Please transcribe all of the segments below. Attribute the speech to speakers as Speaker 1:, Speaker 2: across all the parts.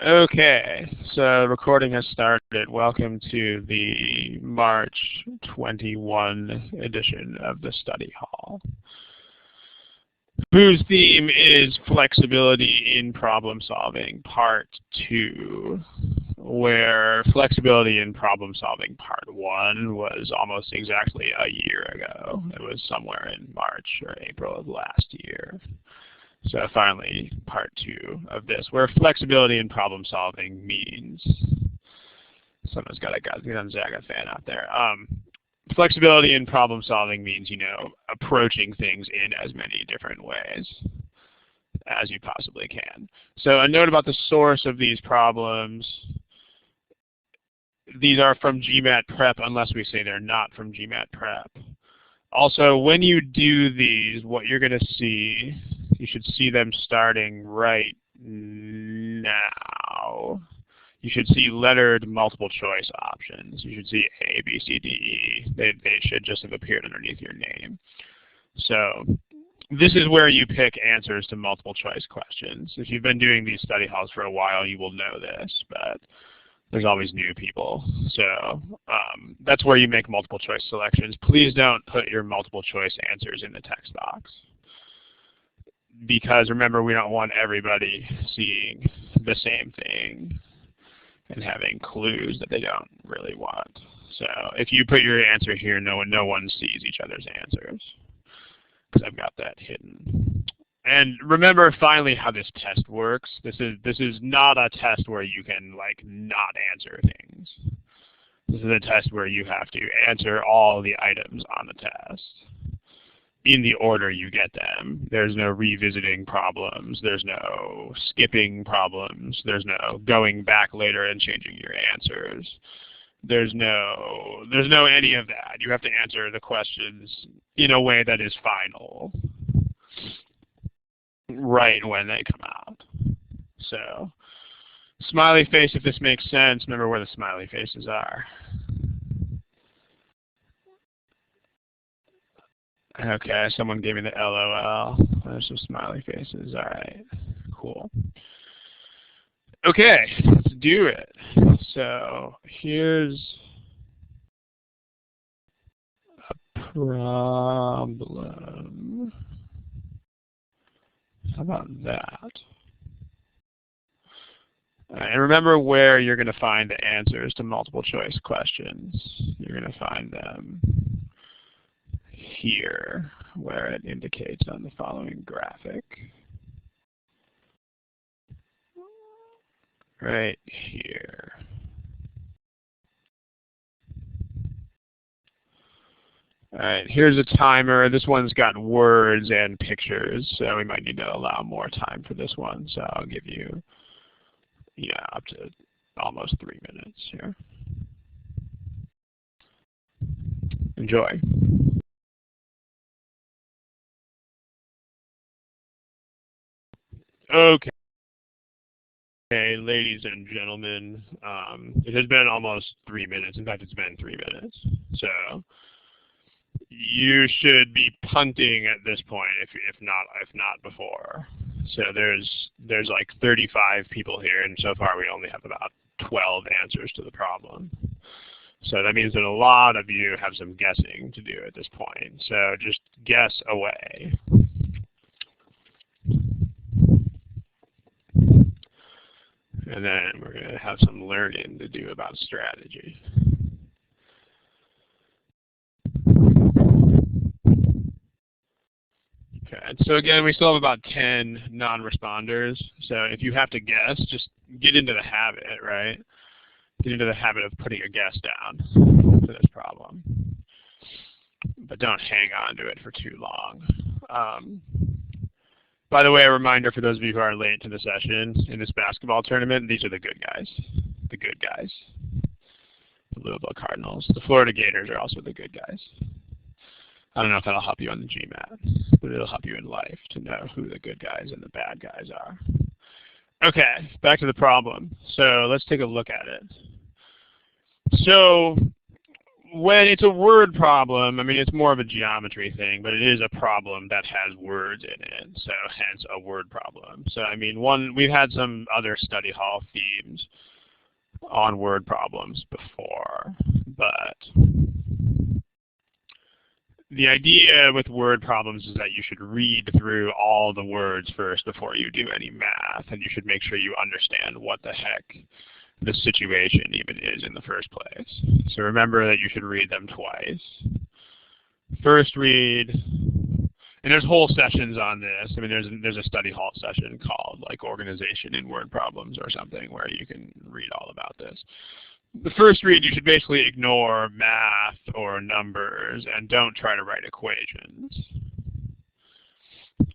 Speaker 1: Okay, so recording has started. Welcome to the March 21 edition of the study hall, whose theme is flexibility in problem solving part 2, where flexibility in problem solving part 1 was almost exactly a year ago. It was somewhere in March or April of last year. So finally, part 2 of this, where flexibility in problem solving means, someone's got a Gonzaga fan out there. Flexibility in problem solving means, approaching things in as many different ways as you possibly can. So a note about the source of these problems. These are from gmatprep unless we say they're not from gmatprep. Also, when you do these, what you're going to see, you should see them starting right now. You should see lettered multiple choice options. You should see A, B, C, D, E. They should just have appeared underneath your name. So this is where you pick answers to multiple choice questions. If you've been doing these study halls for a while, you will know this, but there's always new people. So that's where you make multiple choice selections. Please don't put your multiple choice answers in the text box, because remember, we don't want everybody seeing the same thing and having clues that they don't really want. So if you put your answer here, no one sees each other's answers, because I've got that hidden. And remember finally how this test works. This is not a test where you can not answer things. This is a test where you have to answer all the items on the test in the order you get them. There's no revisiting problems. There's no skipping problems. There's no going back later and changing your answers. There's no any of that. You have to answer the questions in a way that is final, right when they come out. So, smiley face, if this makes sense, remember where the smiley faces are. Okay, someone gave me the LOL. There's some smiley faces. All right, cool. Okay, let's do it. So here's a problem. How about that? And remember where you're going to find the answers to multiple choice questions. You're going to find them here, where it indicates on the following graphic. Right here. All right, here's a timer. This one's got words and pictures, so we might need to allow more time for this one. So I'll give you, up to almost 3 minutes here. Enjoy. Okay. Okay, ladies and gentlemen, it has been almost 3 minutes. In fact, it's been 3 minutes. So you should be punting at this point, if not before. So there's like 35 people here, and so far we only have about 12 answers to the problem. So that means that a lot of you have some guessing to do at this point. So just guess away. And then we're going to have some learning to do about strategy. Okay, so again, we still have about 10 non-responders. So if you have to guess, just get into the habit, right? Get into the habit of putting a guess down for this problem. But don't hang on to it for too long. By the way, a reminder for those of you who are late to the session, in this basketball tournament, these are the good guys. The good guys. The Louisville Cardinals. The Florida Gators are also the good guys. I don't know if that'll help you on the GMAT, but it'll help you in life to know who the good guys and the bad guys are. Okay, back to the problem. So let's take a look at it. So when it's a word problem, I mean, it's more of a geometry thing, but it is a problem that has words in it, so hence a word problem. So, I mean, we've had some other study hall themes on word problems before, but the idea with word problems is that you should read through all the words first before you do any math, and you should make sure you understand what the heck the situation even is in the first place. So remember that you should read them twice. First read, and there's whole sessions on this. I mean, there's a study hall session called like Organization in Word Problems or something where you can read all about this. The first read, you should basically ignore math or numbers and don't try to write equations.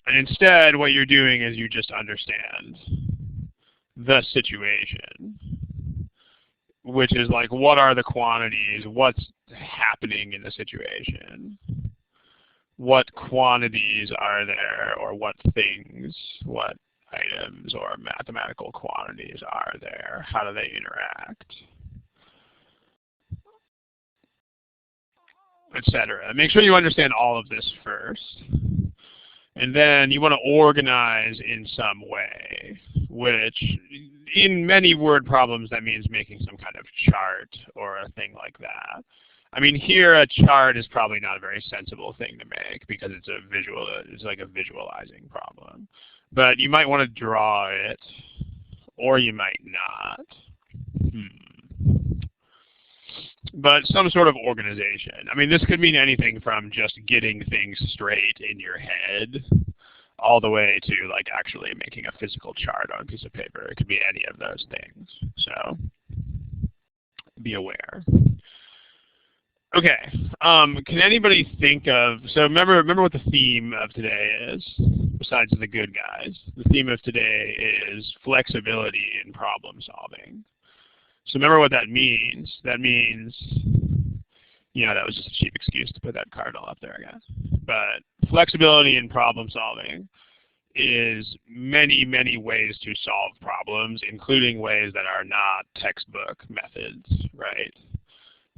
Speaker 1: And instead, what you're doing is you just understand the situation, which is like, what are the quantities? What's happening in the situation? What quantities are there, or what things, what items or mathematical quantities are there? How do they interact? Etc. Make sure you understand all of this first. And then you want to organize in some way, which in many word problems, that means making some kind of chart or a thing like that. I mean, here a chart is probably not a very sensible thing to make because it's like a visualizing problem. But you might want to draw it, or you might not. But some sort of organization. I mean, this could mean anything from just getting things straight in your head all the way to like actually making a physical chart on a piece of paper. It could be any of those things. So be aware. Okay. Can anybody think of, so remember what the theme of today is, besides the good guys. The theme of today is flexibility in problem solving. So remember what that means. That means, that was just a cheap excuse to put that cardinal up there, I guess. But flexibility in problem solving is many, many ways to solve problems, including ways that are not textbook methods, right?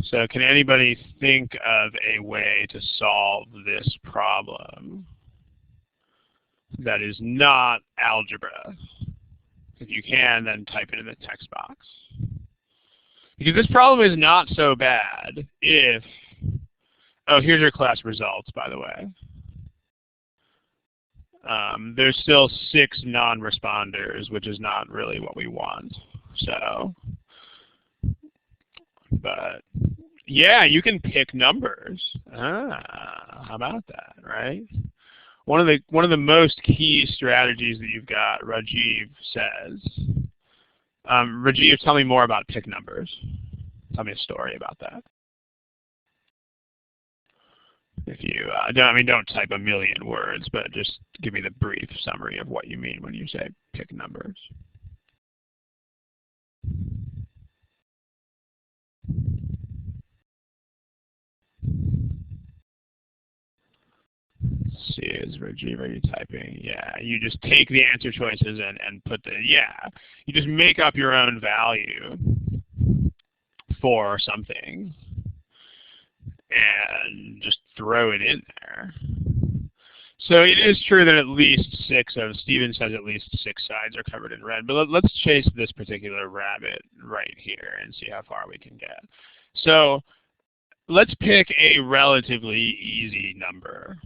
Speaker 1: So can anybody think of a way to solve this problem that is not algebra? If you can, then type it in the text box. Because this problem is not so bad if, oh, here's your class results, by the way. There's still 6 non-responders, which is not really what we want. So, but yeah, you can pick numbers. How about that, right? One of the most key strategies that you've got, Rajiv says. Rajiv, tell me more about pick numbers. Tell me a story about that. If you, don't type a million words, but just give me the brief summary of what you mean when you say pick numbers. Let's see, is Rajiv, are you typing? Yeah, you just take the answer choices and put you just make up your own value for something and just throw it in there. So it is true that at least Steven says at least 6 sides are covered in red, but let's chase this particular rabbit right here and see how far we can get. So let's pick a relatively easy number.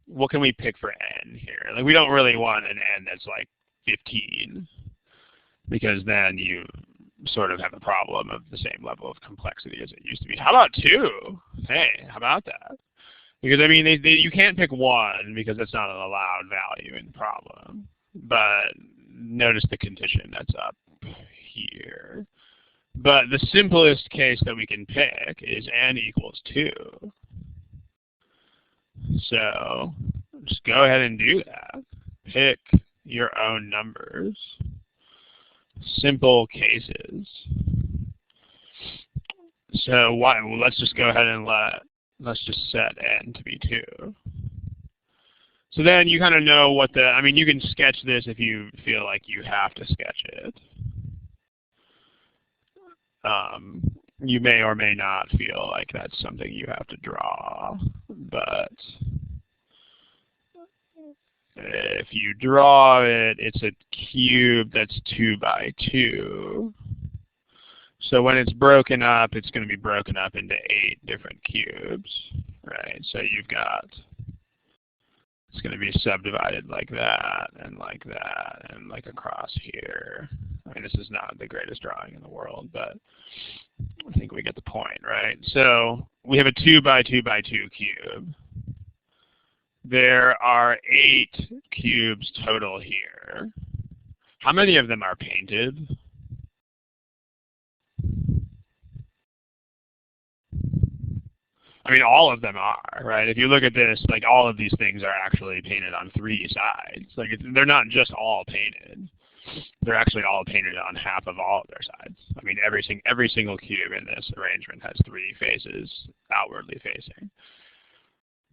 Speaker 1: What can we pick for n here? Like, we don't really want an n that's like 15, because then you sort of have a problem of the same level of complexity as it used to be. How about 2? Hey, how about that? Because, I mean, you can't pick 1 because that's not an allowed value in the problem. But notice the condition that's up here. But the simplest case that we can pick is n equals 2. So just go ahead and do that. Pick your own numbers. Simple cases. So let's just go ahead and let's just set n to be 2. So then you kind of know what you can sketch this if you feel like you have to sketch it. You may or may not feel like that's something you have to draw, but if you draw it, it's a cube that's 2 by 2. So when it's broken up, it's going to be broken up into 8 different cubes, right? So you've got, it's going to be subdivided like that, and like across here. I mean, this is not the greatest drawing in the world, but I think we get the point, right? So we have a 2 by 2 by 2 cube. There are 8 cubes total here. How many of them are painted? I mean, all of them are, right? If you look at this, like all of these things are actually painted on 3 sides. Like they're not just all painted. They're actually all painted on half of all of their sides. I mean, every single cube in this arrangement has 3 faces outwardly facing.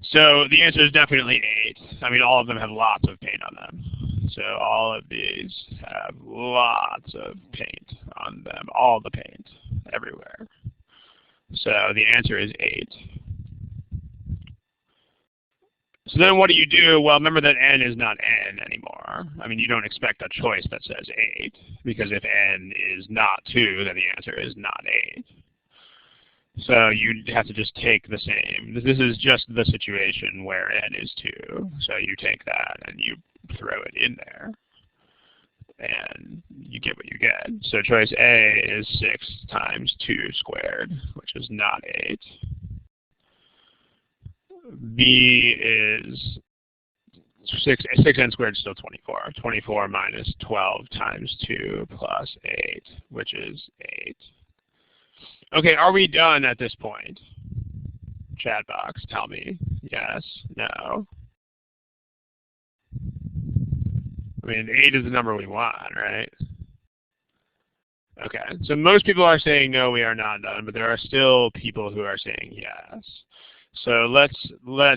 Speaker 1: So the answer is definitely 8. I mean, all of them have lots of paint on them. So all of these have lots of paint on them, all the paint, everywhere. So the answer is 8. So then what do you do? Well, remember that n is not n anymore. I mean, you don't expect a choice that says 8, because if n is not 2, then the answer is not 8. So you have to just take the same. This is just the situation where n is 2. So you take that and you throw it in there, and you get what you get. So choice A is 6 times 2 squared, which is not 8. B is 6n squared is still 24. 24 minus 12 times 2 plus 8, which is 8. Okay, are we done at this point? Chat box, tell me. Yes, no. I mean, 8 is the number we want, right? Okay, so most people are saying no, we are not done, but there are still people who are saying yes. So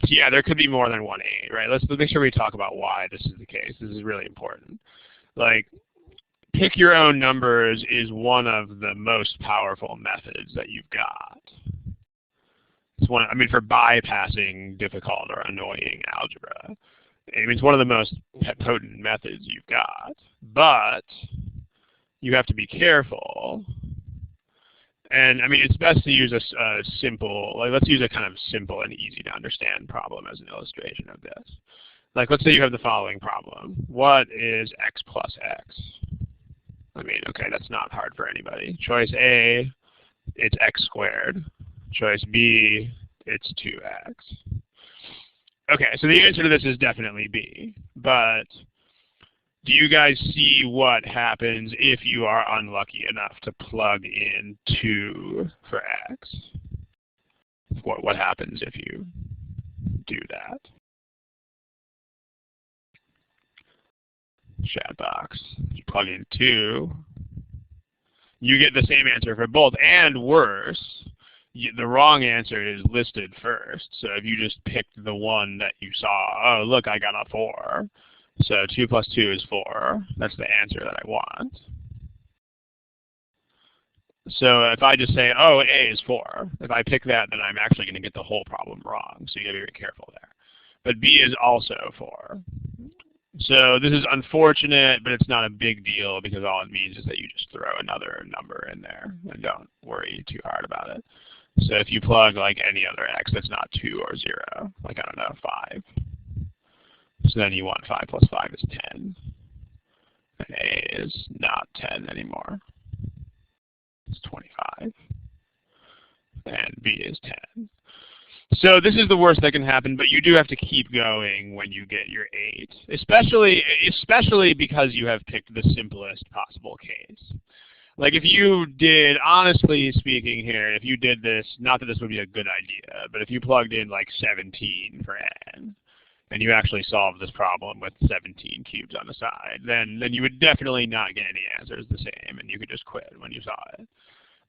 Speaker 1: yeah, there could be more than one 8, right? Let's make sure we talk about why this is the case. This is really important. Like, pick your own numbers is one of the most powerful methods that you've got. It's one, I mean, for bypassing difficult or annoying algebra. I mean, it's one of the most potent methods you've got. But you have to be careful. And I mean, it's best to use a simple, like let's use a kind of simple and easy to understand problem as an illustration of this. Like, let's say you have the following problem. What is x plus x? I mean, okay, that's not hard for anybody. Choice A, it's x squared. Choice B, it's 2x. Okay, so the answer to this is definitely B. But do you guys see what happens if you are unlucky enough to plug in 2 for x? What happens if you do that? Chat box. You plug in 2. You get the same answer for both, and worse, the wrong answer is listed first. So if you just picked the one that you saw, oh, look, I got a 4. So 2 plus 2 is 4. That's the answer that I want. So if I just say, oh, A is 4, if I pick that, then I'm actually going to get the whole problem wrong. So you got to be very careful there. But B is also 4. So this is unfortunate, but it's not a big deal because all it means is that you just throw another number in there and don't worry too hard about it. So if you plug like any other x that's not 2 or 0, like I don't know, 5. So then you want 5 plus 5 is 10. And A is not 10 anymore. It's 25. And B is 10. So this is the worst that can happen, but you do have to keep going when you get your 8, especially because you have picked the simplest possible case. Like if you did, honestly speaking here, if you did this, not that this would be a good idea, but if you plugged in like 17 for n, and you actually solved this problem with 17 cubes on the side, then you would definitely not get any answers the same, and you could just quit when you saw it.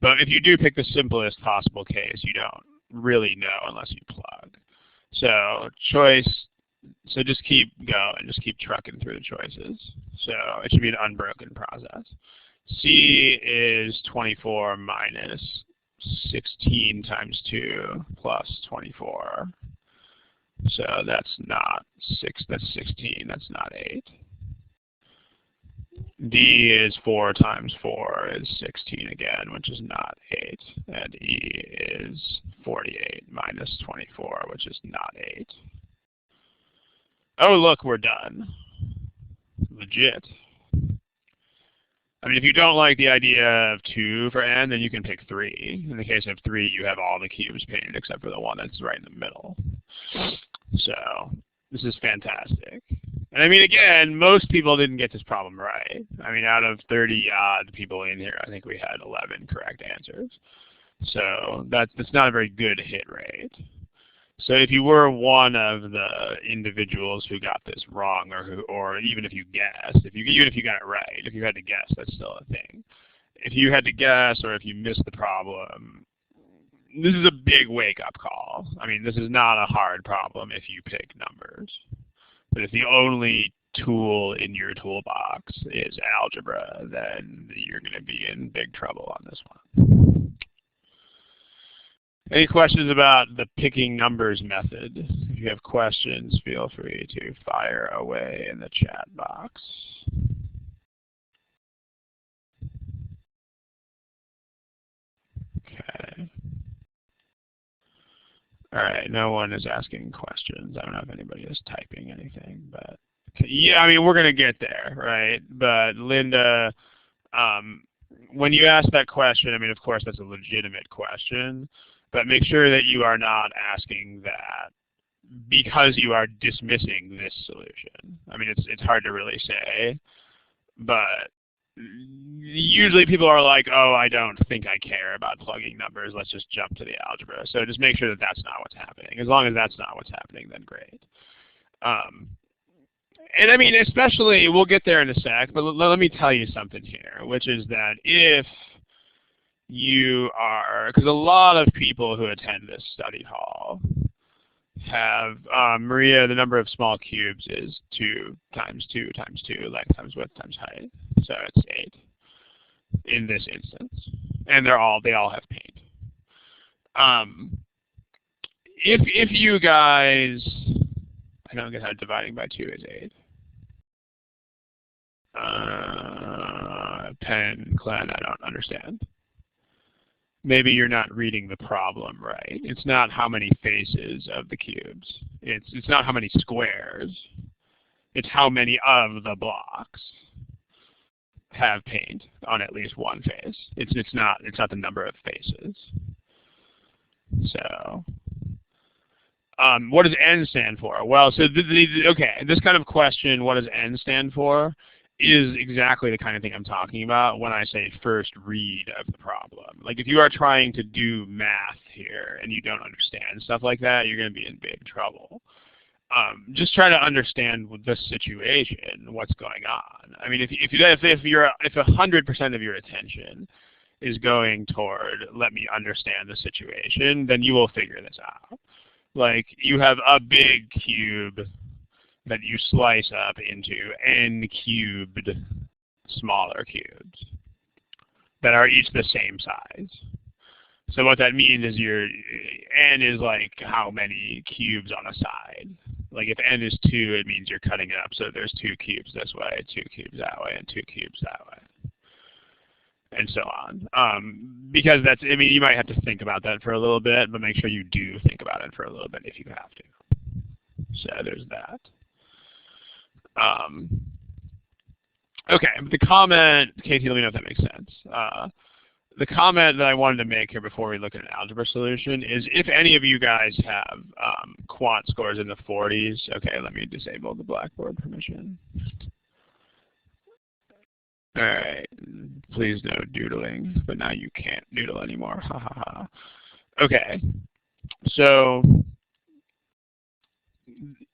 Speaker 1: But if you do pick the simplest possible case, you don't really know unless you plug. So just keep going, just keep trucking through the choices. So it should be an unbroken process. C is 24 minus 16 times 2 plus 24. So that's not 6, that's 16, that's not 8. D is 4 times 4 is 16 again, which is not 8. And E is 48 minus 24, which is not 8. Oh, look, we're done. Legit. I mean, if you don't like the idea of 2 for n, then you can pick 3. In the case of 3, you have all the cubes painted except for the one that's right in the middle. So this is fantastic. And I mean, again, most people didn't get this problem right. I mean, out of 30-odd people in here, I think we had 11 correct answers. So that's not a very good hit rate. So if you were one of the individuals who got this wrong, or even if you guessed, even if you got it right, if you had to guess, that's still a thing. If you had to guess, or if you missed the problem, this is a big wake-up call. I mean, this is not a hard problem if you pick numbers. But if the only tool in your toolbox is algebra, then you're going to be in big trouble on this one. Any questions about the picking numbers method? If you have questions, feel free to fire away in the chat box. Okay. All right, no one is asking questions. I don't know if anybody is typing anything, but yeah, I mean, we're going to get there, right? But Linda, when you ask that question, I mean, of course, that's a legitimate question, but make sure that you are not asking that because you are dismissing this solution. I mean, it's hard to really say, but usually people are like, oh, I don't think I care about plugging numbers. Let's just jump to the algebra. So just make sure that that's not what's happening. As long as that's not what's happening, then great. And I mean, especially, we'll get there in a sec, but let me tell you something here, which is that if you are, because a lot of people who attend this study hall have, Maria, the number of small cubes is 2 times 2 times 2, length times width times height. So it's 8 in this instance. And they all have paint. If you guys, I don't get how dividing by 2 is 8. Penn, Glenn, I don't understand. Maybe you're not reading the problem right. It's not how many faces of the cubes. It's not how many squares. It's how many of the blocks have paint on at least one face. It's not the number of faces. So what does N stand for? Well, so okay, this kind of question, what does N stand for, is exactly the kind of thing I'm talking about when I say first read of the problem. Like if you are trying to do math here and you don't understand stuff like that, you're going to be in big trouble. Just try to understand the situation, what's going on. I mean, if 100% of your attention is going toward let me understand the situation, then you will figure this out. Like you have a big cube that you slice up into n cubed smaller cubes that are each the same size. So what that means is n is like how many cubes on a side. Like if n is 2, it means you're cutting it up so there's 2 cubes this way, 2 cubes that way, and 2 cubes that way, and so on. Because that's, I mean, you might have to think about that for a little bit, but make sure you do think about it for a little bit if you have to. So there's that. Okay, the comment, Katie, let me know if that makes sense. The comment that I wanted to make here before we look at an algebra solution is if any of you guys have quant scores in the 40s, okay, let me disable the Blackboard permission. All right, please no doodling, but now you can't doodle anymore, ha ha ha. Okay, so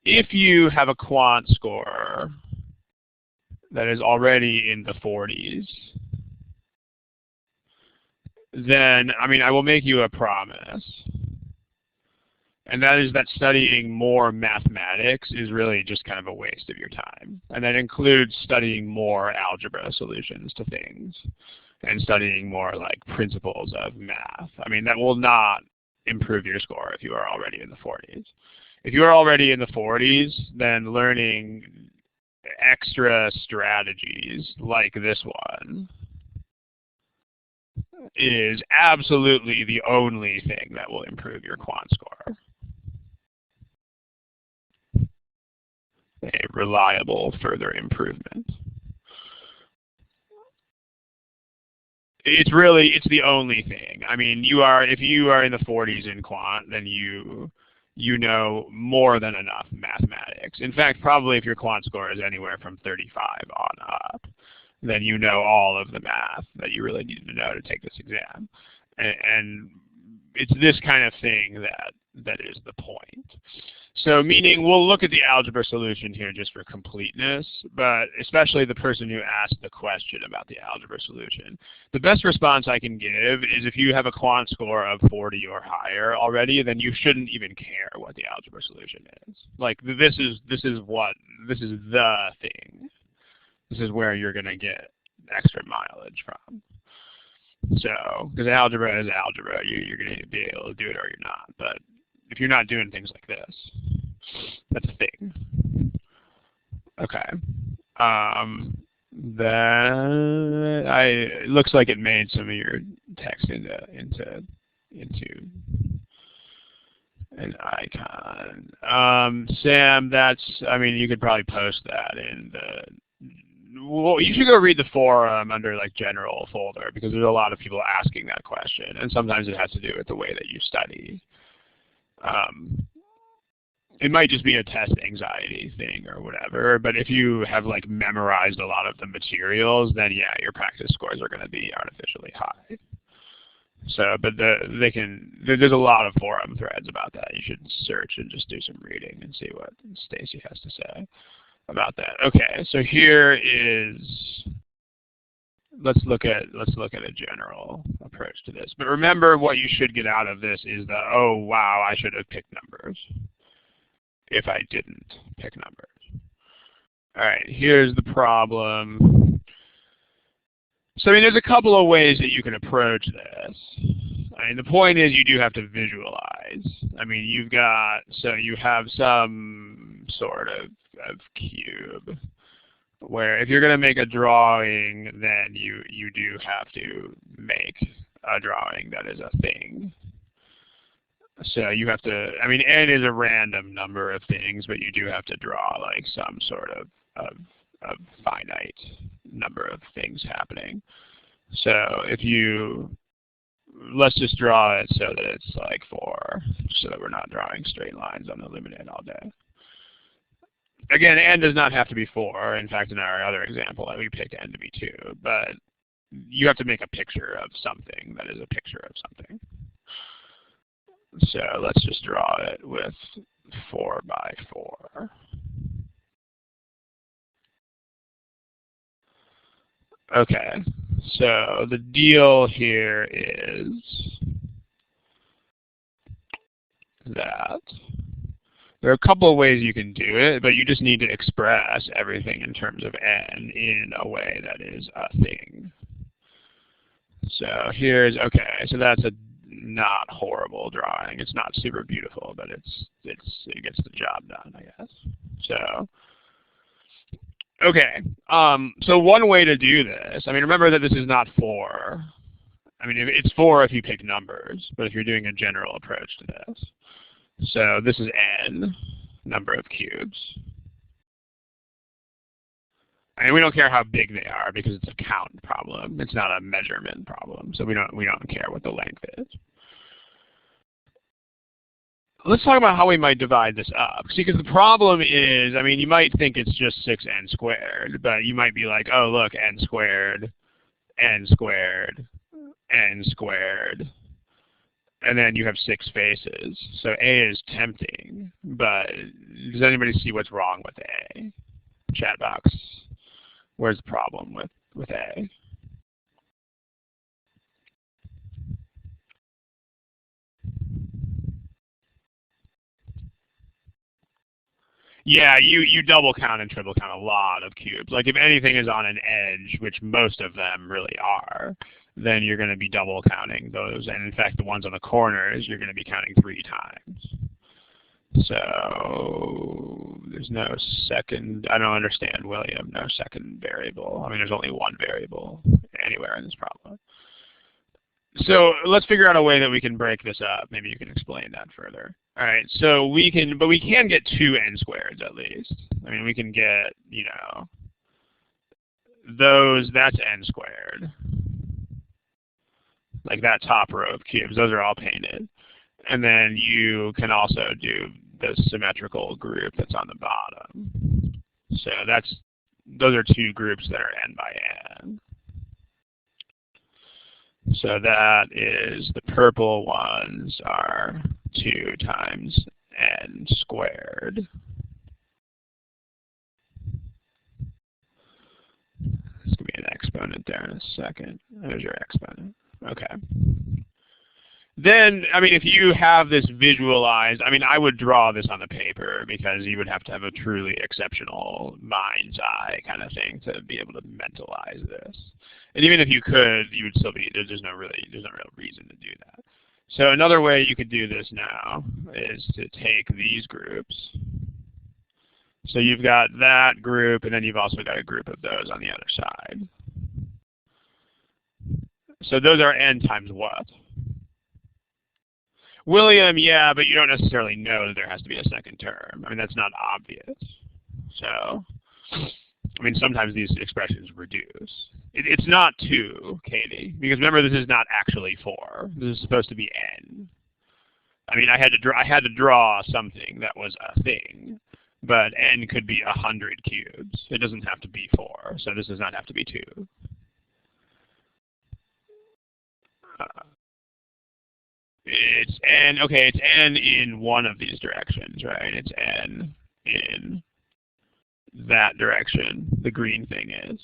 Speaker 1: if you have a quant score that is already in the 40s, then, I mean, I will make you a promise. And that is that studying more mathematics is really just kind of a waste of your time. And that includes studying more algebra solutions to things. and studying more like principles of math. I mean, that will not improve your score if you are already in the 40s. If you are already in the 40s, then learning extra strategies like this one is absolutely the only thing that will improve your quant score. A reliable further improvement. It's the only thing. I mean, if you are in the 40s in quant, then you know more than enough mathematics. In fact, probably if your quant score is anywhere from 35 on up, then you know all of the math that you really need to know to take this exam. And it's this kind of thing that is the point. So meaning we'll look at the algebra solution here just for completeness, but especially the person who asked the question about the algebra solution. The best response I can give is if you have a quant score of 40 or higher already, then you shouldn't even care what the algebra solution is. Like this is the thing. This is where you're going to get extra mileage from. So, because algebra is algebra, you're going to be able to do it or you're not. But if you're not doing things like this, that's a thing. Okay. It looks like it made some of your text into an icon. Sam, I mean, you could probably post that in the. Well, you should go read the forum under like general folder because there's a lot of people asking that question, and sometimes it has to do with the way that you study. It might just be a test anxiety thing or whatever, but if you have like memorized a lot of the materials, then yeah, your practice scores are going to be artificially high. So, but there's a lot of forum threads about that. You should search and just do some reading and see what Stacy has to say about that. Okay, so here is, let's look at a general approach to this. But remember, what you should get out of this is the, oh wow, I should have picked numbers if I didn't pick numbers. All right, here's the problem. So I mean, there's a couple of ways that you can approach this. I mean, the point is you do have to visualize. I mean, you have some sort of cube where if you're going to make a drawing, then you do have to make a drawing that is a thing. So you have to, I mean, n is a random number of things, but you do have to draw like some sort of finite number of things happening. So let's just draw it so that it's like 4, so that we're not drawing straight lines on the limited all day. Again, n does not have to be 4. In fact, in our other example, we picked n to be 2. But you have to make a picture of something that is a picture of something. So let's just draw it with 4 by 4. Okay, so the deal here is that there are a couple of ways you can do it, but you just need to express everything in terms of n in a way that is a thing. So okay, so that's a not horrible drawing. It's not super beautiful, but it gets the job done, I guess. So, okay. So one way to do this, I mean, remember that this is not 4. I mean, it's 4 if you pick numbers, but if you're doing a general approach to this. So this is n, number of cubes. And we don't care how big they are because it's a count problem. It's not a measurement problem. So we don't care what the length is. Let's talk about how we might divide this up. See, because the problem is, I mean, you might think it's just 6n squared, but you might be like, oh, look, n squared, n squared, n squared. And then you have 6 faces. So A is tempting, but does anybody see what's wrong with A? Chat box. Where's the problem with A? Yeah, you double count and triple count a lot of cubes. Like if anything is on an edge, which most of them really are, then you're going to be double counting those. And in fact, the ones on the corners, you're going to be counting 3 times. So there's no second, I don't understand, William, no second variable. I mean, there's only one variable anywhere in this problem. So let's figure out a way that we can break this up. Maybe you can explain that further. All right, so we can get 2 n squareds at least. I mean, we can get, you know, that's n squared. Like that top row of cubes, those are all painted. And then you can also do the symmetrical group that's on the bottom. So those are 2 groups that are n by n. So that is, the purple ones are 2 times n squared. There's going to be an exponent there in a second. There's your exponent. Okay. Then, I mean, if you have this visualized, I mean, I would draw this on the paper because you would have to have a truly exceptional mind's eye kind of thing to be able to mentalize this. And even if you could, you would still be, there's no real reason to do that. So another way you could do this now is to take these groups. So you've got that group, and then you've also got a group of those on the other side. So those are n times what? William, yeah, but you don't necessarily know that there has to be a second term. I mean, that's not obvious. So, I mean, sometimes these expressions reduce. It's not 2, Katie, because remember, this is not actually 4. This is supposed to be n. I mean, I had to draw something that was a thing, but n could be 100 cubes. It doesn't have to be 4, so this does not have to be 2. It's n, okay, it's n in one of these directions, right? It's n in that direction, the green thing is.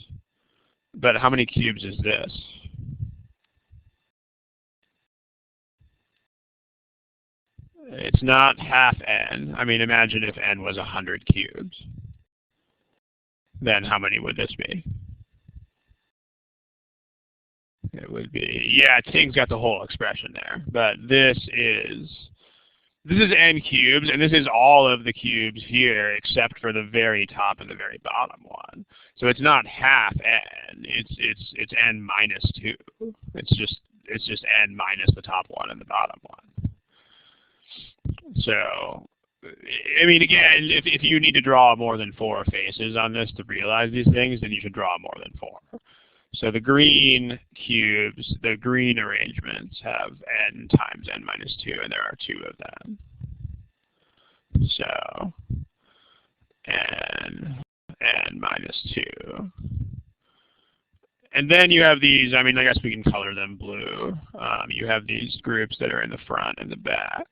Speaker 1: But how many cubes is this? It's not half n. I mean, imagine if n was 100 cubes. Then how many would this be? It would be, yeah, Ting's got the whole expression there. But this is n cubes, and this is all of the cubes here except for the very top and the very bottom one. So it's not half n. It's n minus 2. It's just n minus the top one and the bottom one. So, I mean, again, if you need to draw more than 4 faces on this to realize these things, then you should draw more than 4. So the green cubes, the green arrangements have n times n minus 2, and there are 2 of them. So n minus 2. And then you have these, I mean, I guess we can color them blue. You have these groups that are in the front and the back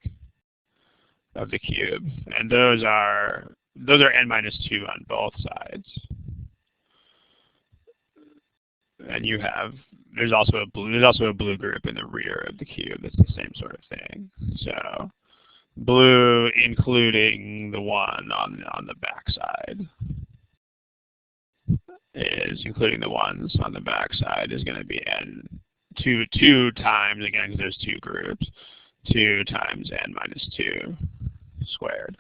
Speaker 1: of the cube. And those are n minus 2 on both sides. And you have, there's also a blue group in the rear of the cube. That's the same sort of thing. So blue including the one on the back side is including the ones on the back side is going to be n 2 times, again, because there's 2 groups, 2 times n minus 2 squared.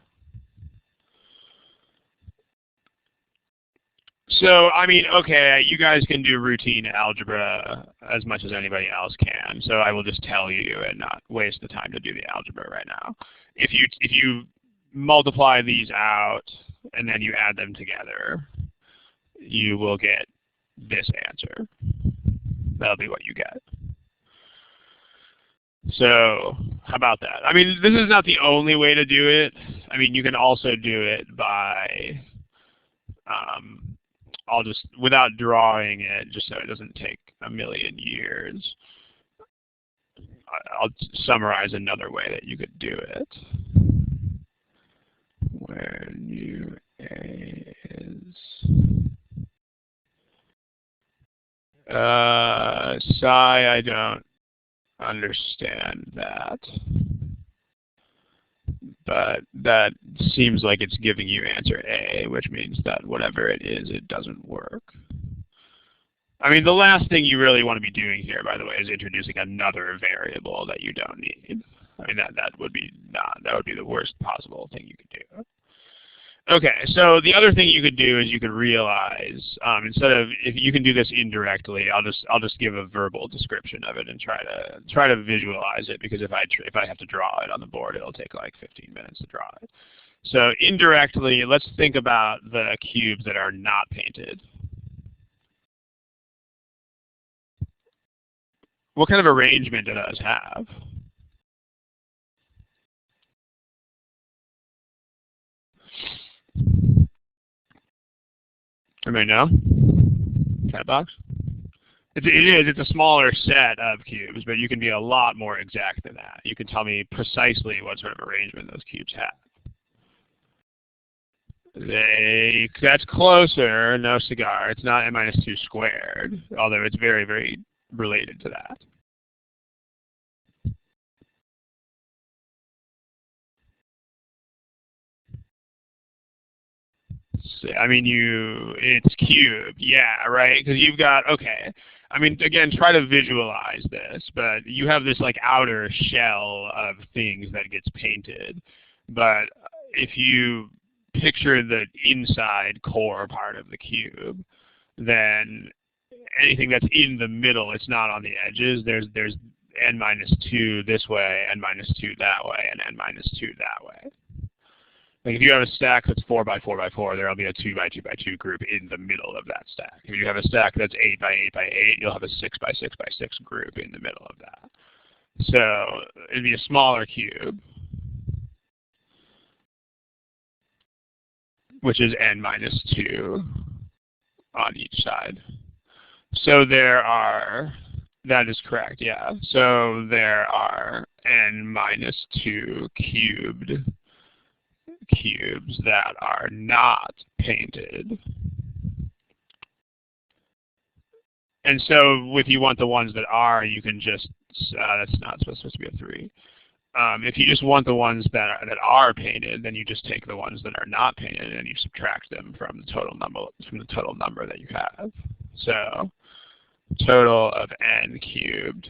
Speaker 1: So, I mean, okay, you guys can do routine algebra as much as anybody else can, so I will just tell you and not waste the time to do the algebra right now. If you multiply these out and then you add them together, you will get this answer. That'll be what you get. So, how about that? I mean, this is not the only way to do it. I mean, you can also do it by I'll just, without drawing it, just so it doesn't take a million years, I'll summarize another way that you could do it. Where nu a is psi, I don't understand that. but that seems like it's giving you answer A, which means that whatever it is, it doesn't work. I mean, the last thing you really want to be doing here, by the way, is introducing another variable that you don't need. I mean, that would be the worst possible thing you could do. Okay, so the other thing you could do is you could realize instead of, if you can do this indirectly, I'll just give a verbal description of it and try to visualize it, because if I have to draw it on the board, it'll take like 15 minutes to draw it. So indirectly, let's think about the cubes that are not painted. What kind of arrangement do those have? Anybody know? Chat box? It is. It's a smaller set of cubes, but you can be a lot more exact than that. You can tell me precisely what sort of arrangement those cubes have. That's closer. No cigar. It's not n-2 squared, although it's very, very related to that. I mean, it's cubed, yeah, right? Because you've got, okay. I mean, again, try to visualize this, but you have this like outer shell of things that gets painted. But if you picture the inside core part of the cube, then anything that's in the middle, it's not on the edges. There's n-2 this way, n-2 that way, and n-2 that way. Like if you have a stack that's 4 by 4 by 4, there'll be a 2 by 2 by 2 group in the middle of that stack. If you have a stack that's 8 by 8 by 8, you'll have a 6 by 6 by 6 group in the middle of that. So it'd be a smaller cube, which is n-2 on each side. So that is correct, yeah. So there are n-2 cubes that are not painted. And so if you want the ones that are, you can just, that's not supposed to be a 3. If you just want the ones that are painted, then you just take the ones that are not painted and you subtract them from the total number that you have. So total of n cubed.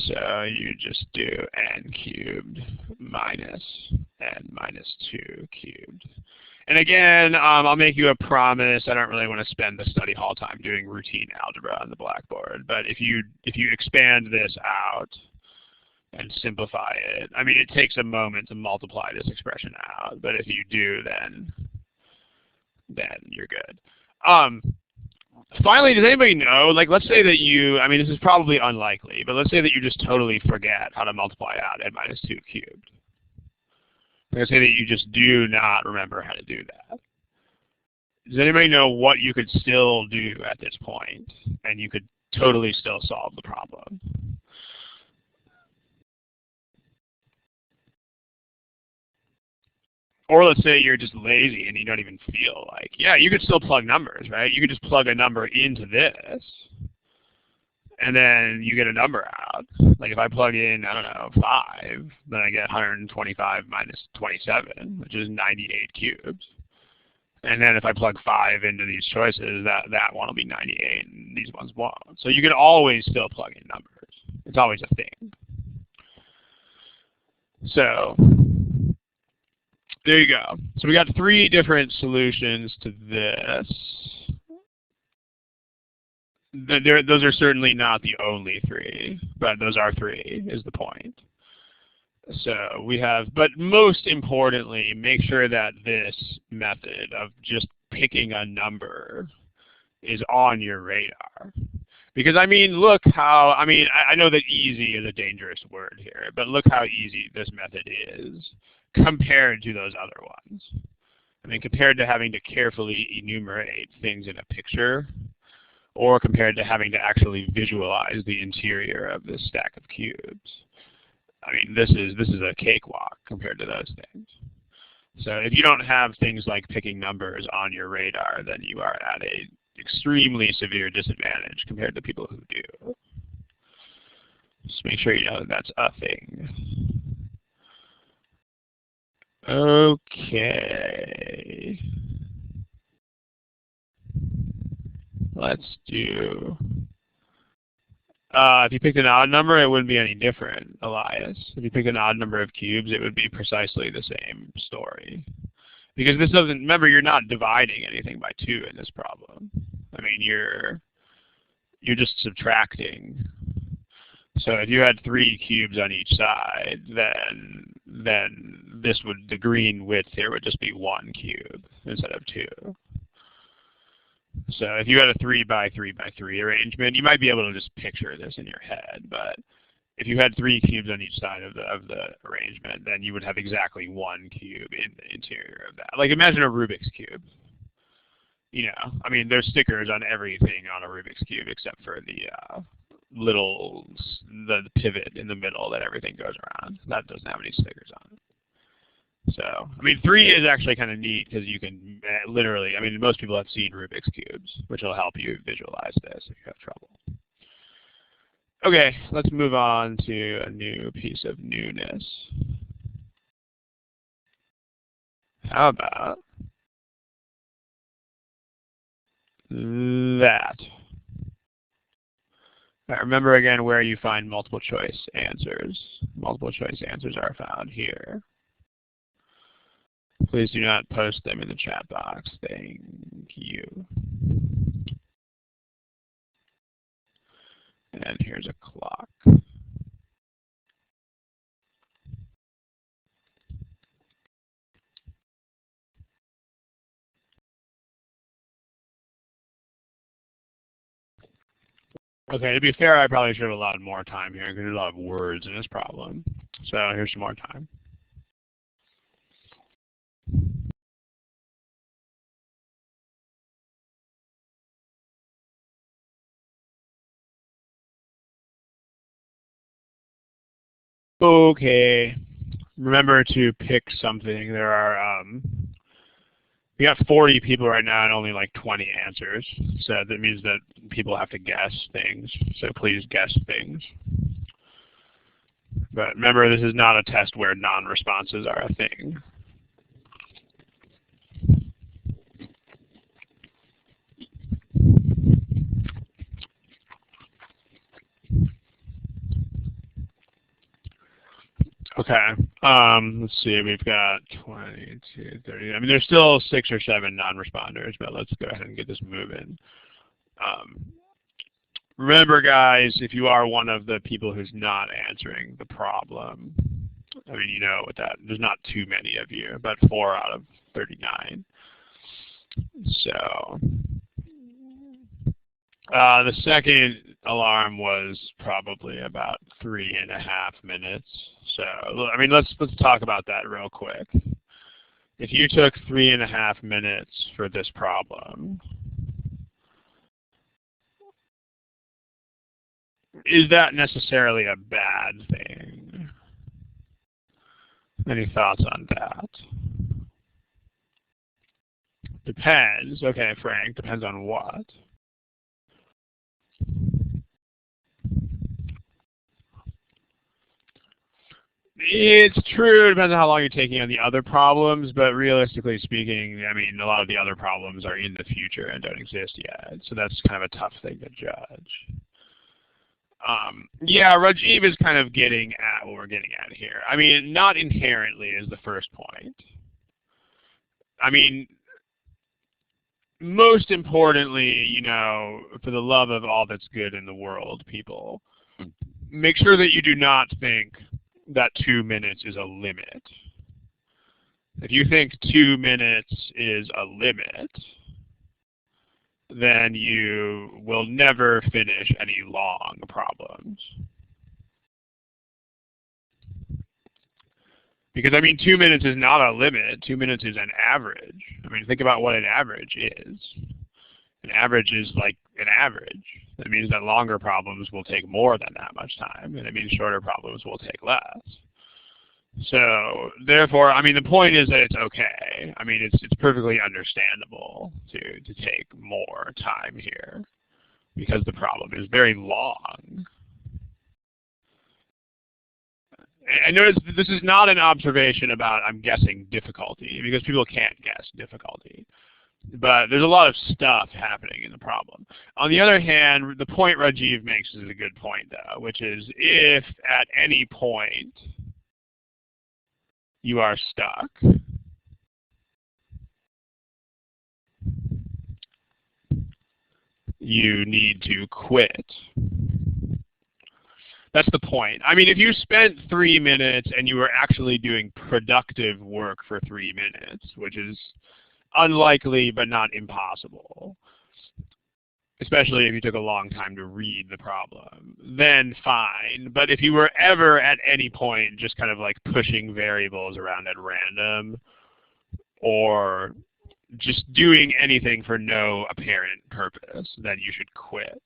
Speaker 1: So you just do n cubed minus n-2 cubed. And again, I'll make you a promise. I don't really want to spend the study hall time doing routine algebra on the blackboard. But if you expand this out and simplify it, I mean, it takes a moment to multiply this expression out. But if you do, then you're good. Finally, does anybody know, like, let's say that you, I mean, this is probably unlikely, but let's say that you just totally forget how to multiply out n-2 cubed. Let's say that you just do not remember how to do that. Does anybody know what you could still do at this point, and you could totally still solve the problem? Or let's say you're just lazy and you don't even feel like, yeah, you could still plug numbers, right? You could just plug a number into this, and then you get a number out. Like if I plug in, I don't know, 5, then I get 125 minus 27, which is 98 cubes. And then if I plug 5 into these choices, that one will be 98, and these ones won't. So you can always still plug in numbers. It's always a thing. So there you go. So we got 3 different solutions to this. Those are certainly not the only 3, but those are 3 is the point. So we have, but most importantly, make sure that this method of just picking a number is on your radar. Because, I mean, look how, I mean, I know that easy is a dangerous word here, but look how easy this method is compared to those other ones. I mean, compared to having to carefully enumerate things in a picture, or compared to having to actually visualize the interior of this stack of cubes. I mean, this is a cakewalk compared to those things. So if you don't have things like picking numbers on your radar, then you are at a extremely severe disadvantage compared to people who do. Just make sure you know that that's a thing. Okay. Let's do, if you picked an odd number, it wouldn't be any different, Elias. If you picked an odd number of cubes, it would be precisely the same story. Because this doesn't, remember, you're not dividing anything by 2 in this problem. I mean, you're just subtracting. So if you had 3 cubes on each side, then this would, the green width here would just be 1 cube instead of 2. So if you had a 3 by 3 by 3 arrangement, you might be able to just picture this in your head. But if you had 3 cubes on each side of the arrangement, then you would have exactly 1 cube in the interior of that. Like imagine a Rubik's Cube. You know, I mean, there's stickers on everything on a Rubik's Cube except for the the pivot in the middle that everything goes around. That doesn't have any stickers on it. So, I mean, 3 is actually kind of neat because you can literally, I mean, most people have seen Rubik's Cubes, which will help you visualize this if you have trouble. Okay, let's move on to a new piece of newness. How about that? Right, remember again where you find multiple choice answers. Multiple choice answers are found here. Please do not post them in the chat box. Thank you. And here's a clock. Okay, to be fair, I probably should have allowed more time here because there's a lot of words in this problem. So here's some more time. Okay, remember to pick something. There are, we got 40 people right now and only like 20 answers. So that means that people have to guess things. So please guess things. But remember, this is not a test where non-responses are a thing. Okay. Let's see. We've got 22, 30. I mean, there's still 6 or 7 non-responders, but let's go ahead and get this moving. Remember, guys, if you are one of the people who's not answering the problem, I mean, you know what that, there's not too many of you, about 4 out of 39. So the second alarm was probably about 3.5 minutes. So, I mean, let's talk about that real quick. If you took 3.5 minutes for this problem, is that necessarily a bad thing? Any thoughts on that? Depends. Okay, Frank, depends on what? It's true. It depends on how long you're taking on the other problems, but realistically speaking, I mean, a lot of the other problems are in the future and don't exist yet. So that's kind of a tough thing to judge. Yeah, Rajiv is kind of getting at what we're getting at here. I mean, not inherently is the first point. I mean, most importantly, you know, for the love of all that's good in the world, people, make sure that you do not think that 2 minutes is a limit. If you think 2 minutes is a limit, then you will never finish any long problems. Because, I mean, 2 minutes is not a limit. 2 minutes is an average. I mean, think about what an average is. An average is like an average. That means that longer problems will take more than that much time, and it means shorter problems will take less. So, therefore, I mean, the point is that it's okay. I mean, it's perfectly understandable to take more time here because the problem is very long. And notice this is not an observation about, I'm guessing, difficulty, because people can't guess difficulty. But there's a lot of stuff happening in the problem. On the other hand, the point Rajiv makes is a good point, though, which is if at any point you are stuck, you need to quit. That's the point. I mean, if you spent 3 minutes and you were actually doing productive work for 3 minutes, which is unlikely but not impossible, especially if you took a long time to read the problem, then fine. But if you were ever at any point just kind of like pushing variables around at random, or just doing anything for no apparent purpose, then you should quit.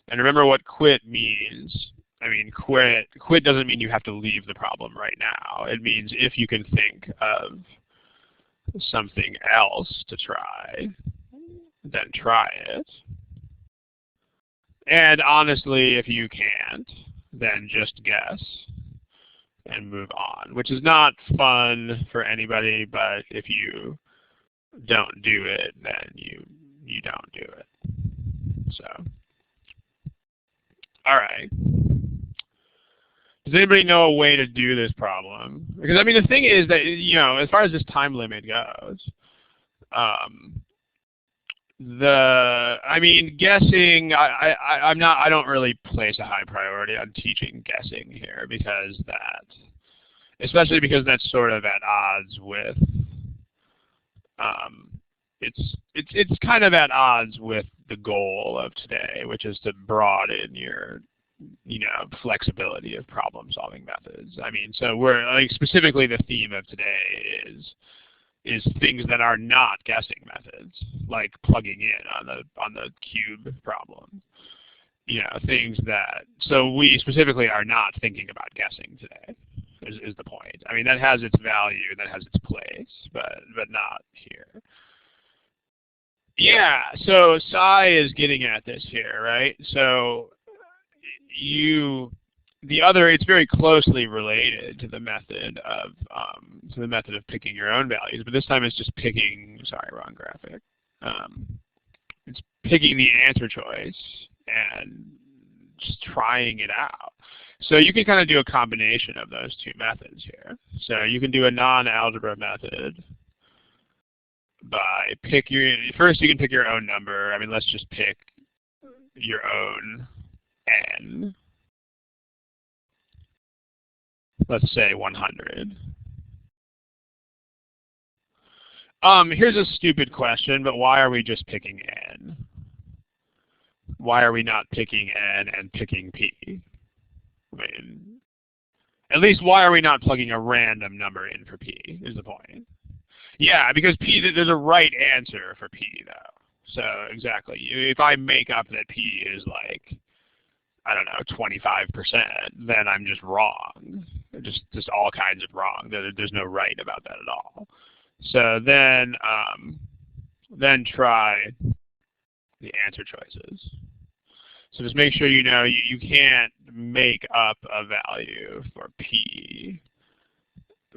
Speaker 1: And remember what quit means. I mean, quit doesn't mean you have to leave the problem right now. It means if you can think of something else to try, then try it. And honestly, if you can't, then just guess and move on, which is not fun for anybody, but if you don't do it, then you don't do it. So, all right. Does anybody know a way to do this problem? Because I mean, the thing is that, you know, as far as this time limit goes, I mean, guessing, I don't really place a high priority on teaching guessing here, because especially because that's sort of at odds with, it's kind of at odds with the goal of today, which is to broaden your, you know, flexibility of problem-solving methods. I mean, so we're like, specifically the theme of today is things that are not guessing methods, like plugging in on the cube problem. You know, things that, so we specifically are not thinking about guessing today, is the point. I mean, that has its value, that has its place, but not here. Yeah, so Sai is getting at this here, right? So it's very closely related to the method of picking your own values, but this time it's just picking, sorry, wrong graphic. It's picking the answer choice and just trying it out. So you can kind of do a combination of those two methods here. So you can do a non-algebra method by first you can pick your own number. I mean, let's just pick your own n. Let's say 100. Here's a stupid question, but why are we just picking n? Why are we not picking n and picking p? I mean, at least why are we not plugging a random number in for p, is the point. Yeah, because p, there's a right answer for p, though. So, exactly. If I make up that p is like, I don't know, 25%, then I'm just wrong. Just all kinds of wrong. There's no right about that at all. So then try the answer choices. So just make sure you know you can't make up a value for p,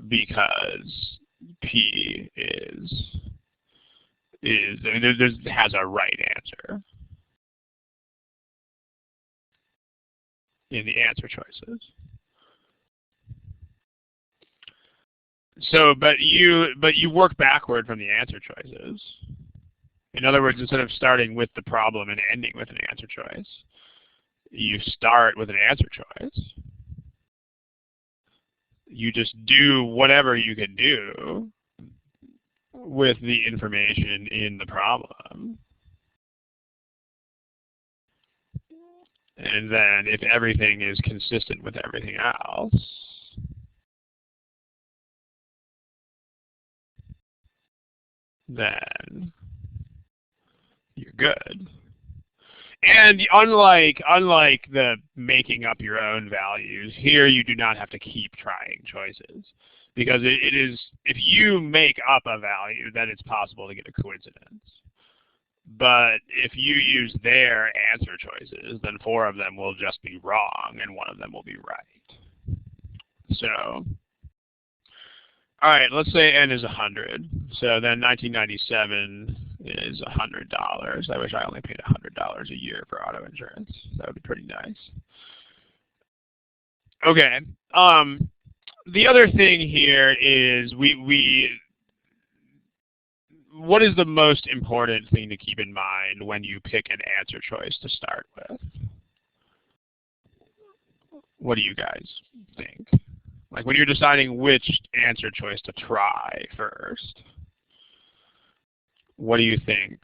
Speaker 1: because p has a right answer in the answer choices. So, but you work backward from the answer choices. In other words, instead of starting with the problem and ending with an answer choice, you start with an answer choice. You just do whatever you can do with the information in the problem. And then if everything is consistent with everything else, then you're good. And unlike the making up your own values, here you do not have to keep trying choices. Because it is, if you make up a value, then it's possible to get a coincidence. But if you use their answer choices, then 4 of them will just be wrong and 1 of them will be right. So, all right, let's say n is 100. So then 1997 is $100. I wish I only paid $100 a year for auto insurance. That would be pretty nice. Okay. The other thing here is what is the most important thing to keep in mind when you pick an answer choice to start with? What do you guys think? Like when you're deciding which answer choice to try first, what do you think?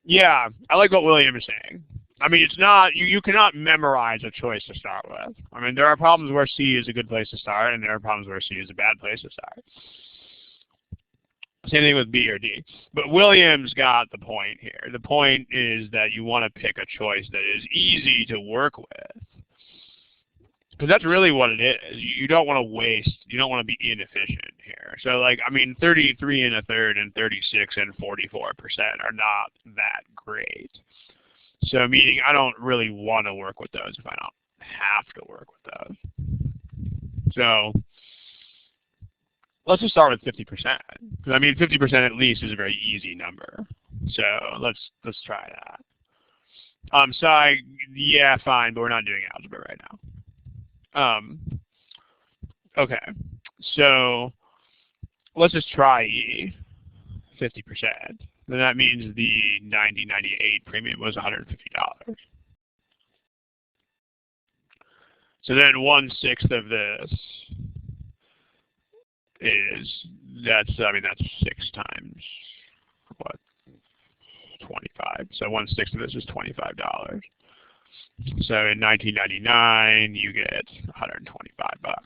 Speaker 1: Yeah, I like what William is saying. I mean, it's not, you cannot memorize a choice to start with. I mean, there are problems where C is a good place to start, and there are problems where C is a bad place to start. Same thing with B or D. But William's got the point here. The point is that you want to pick a choice that is easy to work with. Because that's really what it is. You don't want to waste, you don't want to be inefficient here. So like, I mean, 33 1/3 and 36 and 44% are not that great. So meaning I don't really want to work with those if I don't have to work with those. So let's just start with 50%. Because I mean, 50% at least is a very easy number. So let's try that. So yeah, fine, but we're not doing algebra right now. Okay, so let's just try E, 50%. Then that means the 1998 premium was $150. So then 1/6 of this is, that's 6 times, what, 25. So 1/6 of this is $25. So in 1999, you get 125 bucks.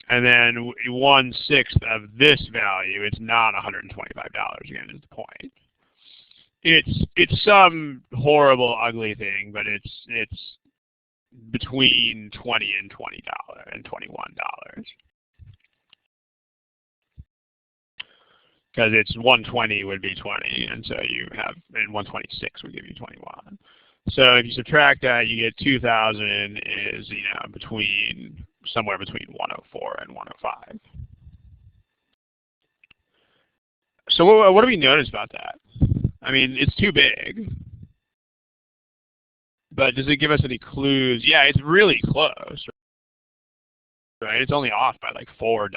Speaker 1: And then 1/6 of this value, it's not $125 again, is the point. It's some horrible, ugly thing, but it's between $20 and $21. Because it's 120 would be 20, and so you have, and 126 would give you 21. So if you subtract that, you get 2,000 is, between, somewhere between 104 and 105. So what do we notice about that? I mean, it's too big. But does it give us any clues? Yeah, it's really close, right? It's only off by like $4.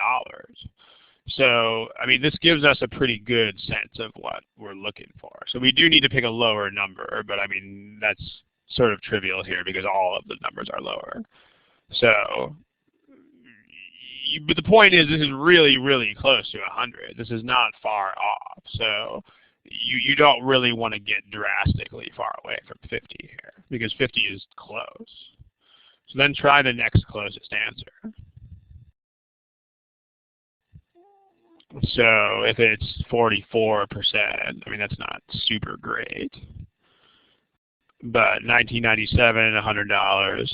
Speaker 1: So, I mean, this gives us a pretty good sense of what we're looking for. So we do need to pick a lower number, but I mean, that's sort of trivial here because all of the numbers are lower. So, but the point is this is really, really close to 100. This is not far off. So you don't really want to get drastically far away from 50 here because 50 is close. So then try the next closest answer. So if it's 44%, I mean, that's not super great. But 1997, $100.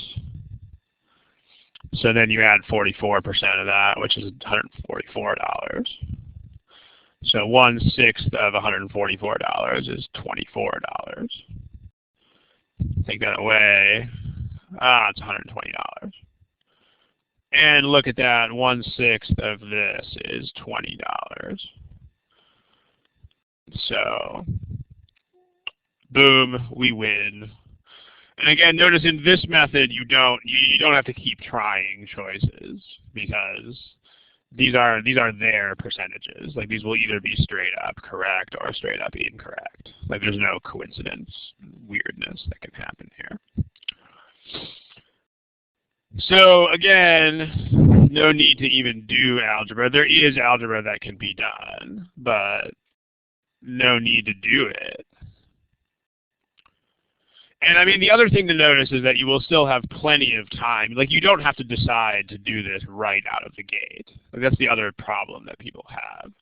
Speaker 1: So then you add 44% of that, which is $144. So 1/6 of $144 is $24. Take that away. It's $120. And look at that, 1/6 of this is $20. So, boom, we win. And again, notice in this method you don't have to keep trying choices because these are their percentages. Like these will either be straight up correct or straight up incorrect. Like there's no coincidence, weirdness that can happen here. So again, no need to even do algebra. There is algebra that can be done, but no need to do it. And I mean, the other thing to notice is that you will still have plenty of time. Like you don't have to decide to do this right out of the gate. Like that's the other problem that people have,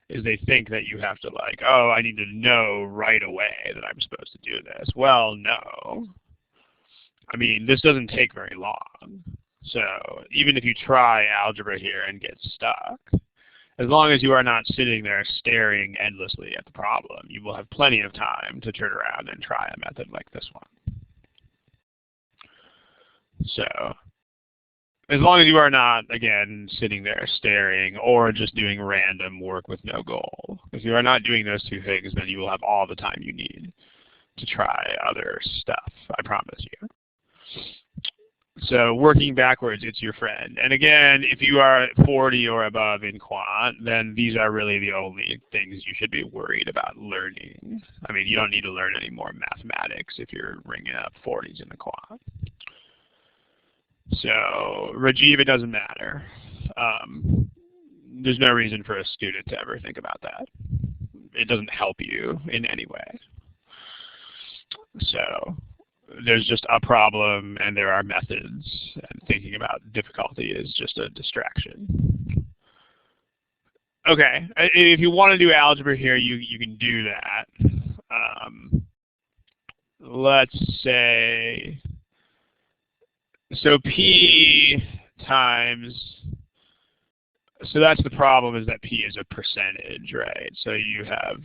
Speaker 1: is they think that you have to like, oh, I need to know right away that I'm supposed to do this. Well, no. I mean, this doesn't take very long. So even if you try algebra here and get stuck, As long as you are not sitting there staring endlessly at the problem, you will have plenty of time to turn around and try a method like this one. So as long as you are not, again, sitting there staring or just doing random work with no goal. If you are not doing those two things, then you will have all the time you need to try other stuff, I promise you. So working backwards, it's your friend. And again, if you are 40 or above in Quant, then these are really the only things you should be worried about learning. I mean, you don't need to learn any more mathematics if you're ringing up 40s in the Quant. So Rajiv, it doesn't matter. There's no reason for a student to ever think about that. It doesn't help you in any way. So there's just a problem and there are methods, and thinking about difficulty is just a distraction. Okay, if you want to do algebra here, you can do that. Let's say, so P times, so that's the problem, is that P is a percentage, right? So you have,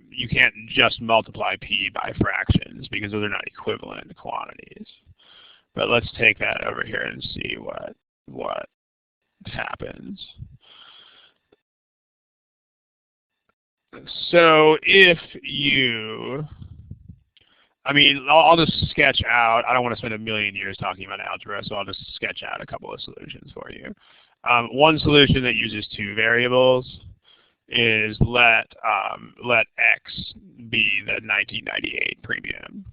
Speaker 1: you can't just multiply P by fractions because those are not equivalent quantities. But let's take that over here and see what happens. So if you, I mean, I'll just sketch out, I don't want to spend a million years talking about algebra, so I'll just sketch out a couple of solutions for you. One solution that uses two variables is let X be the 1998 premium.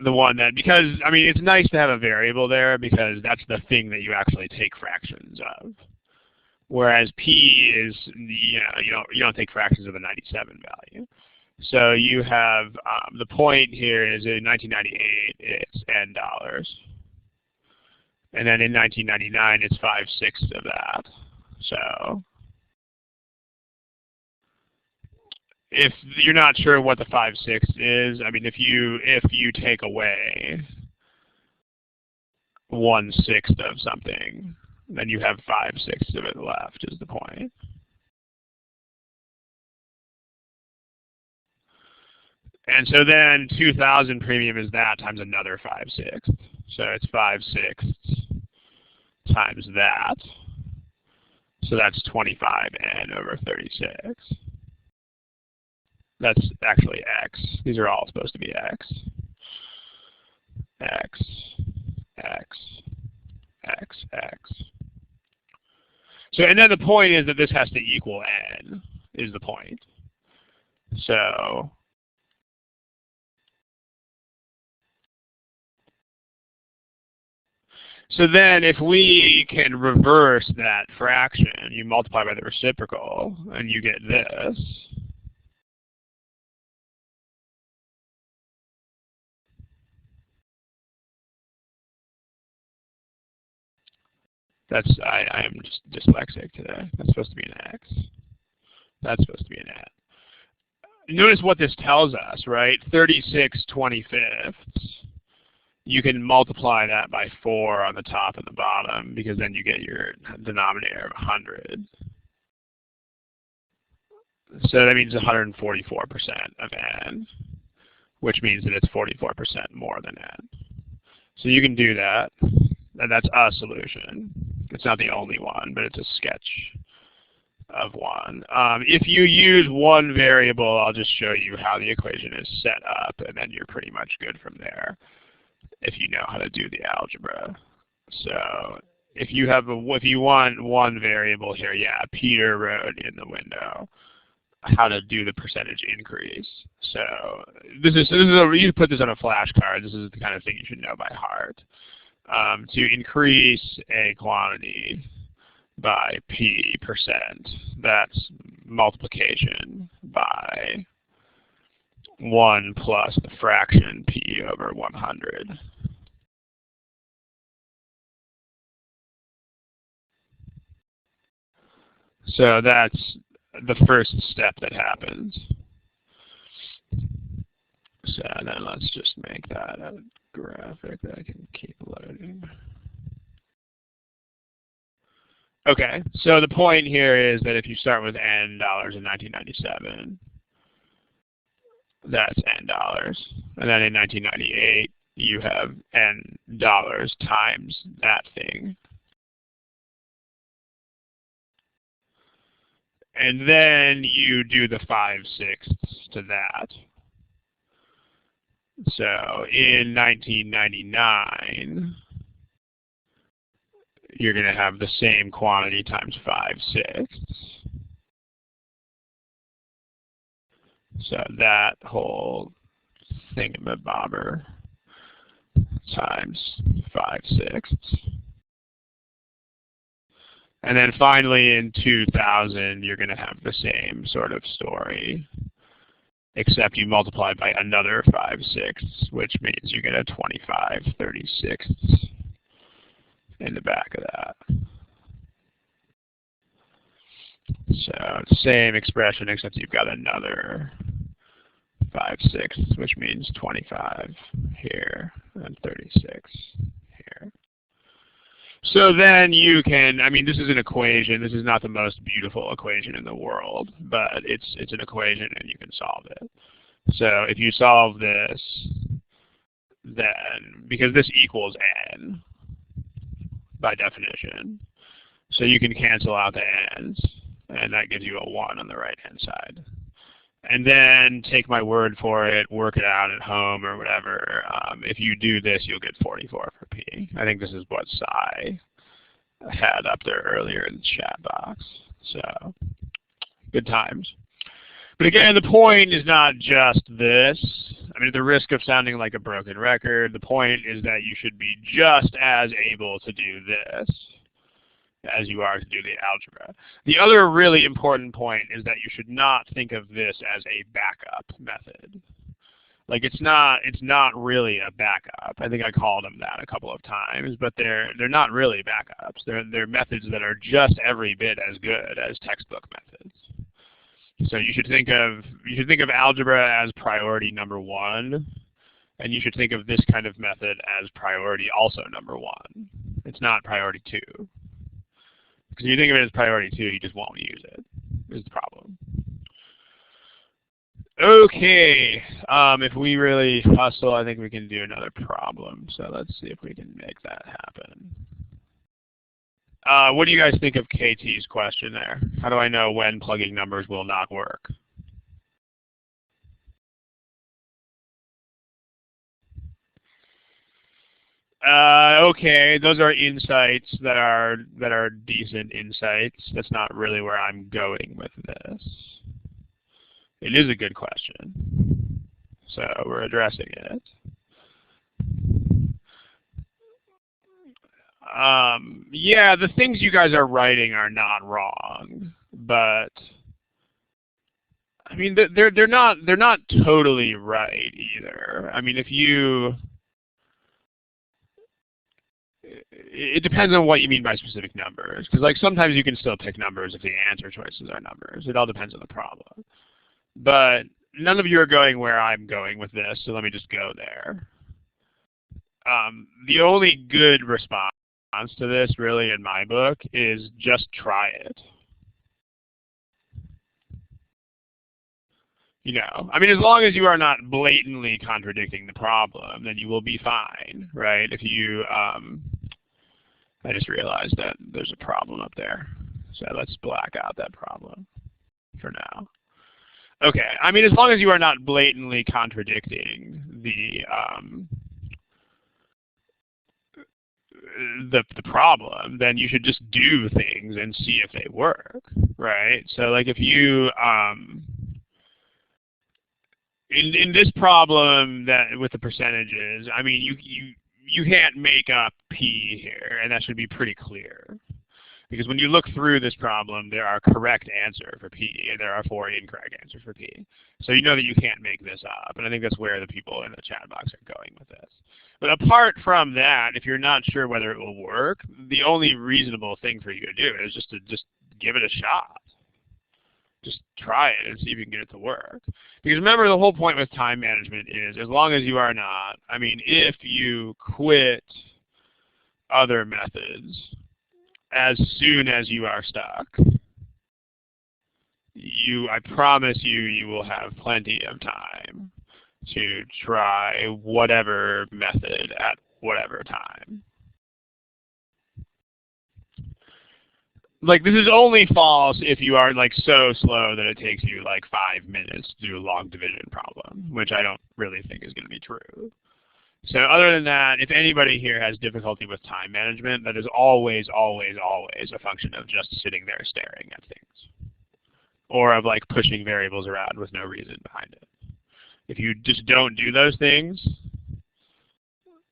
Speaker 1: The one that, because, I mean, it's nice to have a variable there because that's the thing that you actually take fractions of. Whereas P is, you don't take fractions of the 97 value. So you have, the point here is in 1998, it's $N. And then in 1999, it's 5/6 of that. So if you're not sure what the 5/6 is, I mean, if you take away 1/6 of something, then you have 5/6 of it left, is the point. And so then 2000 premium is that times another 5/6. So it's 5/6 times that. So that's 25N over 36. That's actually X. These are all supposed to be X. X, X, X, X. So, and then the point is that this has to equal N, is the point. So then if we can reverse that fraction, you multiply by the reciprocal, and you get this. That's, I am just dyslexic today. That's supposed to be an X. That's supposed to be an N. Notice what this tells us, right? 36/25. You can multiply that by 4 on the top and the bottom, because then you get your denominator of 100. So that means 144% of N, which means that it's 44% more than N. So you can do that, and that's a solution. It's not the only one, but it's a sketch of one. If you use one variable, I'll just show you how the equation is set up, and then you're pretty much good from there if you know how to do the algebra. So if you want one variable here, yeah, Peter wrote in the window how to do the percentage increase. So you put this on a flashcard. This is the kind of thing you should know by heart. To increase a quantity by P%, that's multiplication by 1 plus the fraction P over 100. So that's the first step that happens. So then let's just make that a graphic that I can keep loading. Okay, so the point here is that if you start with N dollars in 1997, that's N dollars. And then in 1998, you have N dollars times that thing. And then you do the 5/6 to that. So in 1999, you're going to have the same quantity times 5/6. So that whole thingamabobber times 5/6. And then finally in 2000, you're going to have the same sort of story, except you multiply by another 5/6, which means you get a 25/36 in the back of that. So same expression, except you've got another 5/6, which means 25 here and 36 here. So then you can, I mean, this is an equation. This is not the most beautiful equation in the world, but it's an equation and you can solve it. So if you solve this, then, because this equals n by definition, so you can cancel out the n's, and that gives you a 1 on the right-hand side. And then take my word for it, work it out at home or whatever. If you do this, you'll get 44 for P. I think this is what Cy had up there earlier in the chat box. So, good times. But again, the point is not just this. I mean, at the risk of sounding like a broken record, the point is that you should be just as able to do this as you are to do the algebra. The other really important point is that you should not think of this as a backup method. Like it's not really a backup. I think I called them that a couple of times, but they're not really backups. They're methods that are just every bit as good as textbook methods. So you should think of algebra as priority number 1, and you should think of this kind of method as priority also number 1. It's not priority 2. Because if you think of it as priority 2, you just won't use it, is the problem. Okay, if we really hustle, I think we can do another problem. So let's see if we can make that happen. What do you guys think of KT's question there? How do I know when plugging numbers will not work? Okay, those are insights that are decent insights. That's not really where I'm going with this. It is a good question, so we're addressing it. Yeah, the things you guys are writing are not wrong, but I mean they're not totally right either. I mean, it depends on what you mean by specific numbers, because like sometimes you can still pick numbers if the answer choices are numbers. It all depends on the problem. But none of you are going where I'm going with this, so let me just go there. The only good response to this, really, in my book, is just try it. You know, I mean, as long as you are not blatantly contradicting the problem, then you will be fine, right? If you, I just realized that there's a problem up there, so let's black out that problem for now. Okay, I mean, as long as you are not blatantly contradicting the problem, then you should just do things and see if they work, right? So like if you, in this problem that with the percentages, I mean, you can't make up P here, and that should be pretty clear. Because when you look through this problem, there are correct answers for P, and there are 4 incorrect answers for P. So you know that you can't make this up, and I think that's where the people in the chat box are going with this. But apart from that, if you're not sure whether it will work, the only reasonable thing for you to do is just give it a shot. Just try it and see if you can get it to work. Because remember, the whole point with time management is as long as you are not, I mean, if you quit other methods, as soon as you are stuck, I promise you will have plenty of time to try whatever method at whatever time. Like, this is only false if you are like so slow that it takes you like 5 minutes to do a log division problem, which I don't really think is going to be true. So other than that, if anybody here has difficulty with time management, that is always, always, always a function of just sitting there staring at things, or of like pushing variables around with no reason behind it. If you just don't do those things,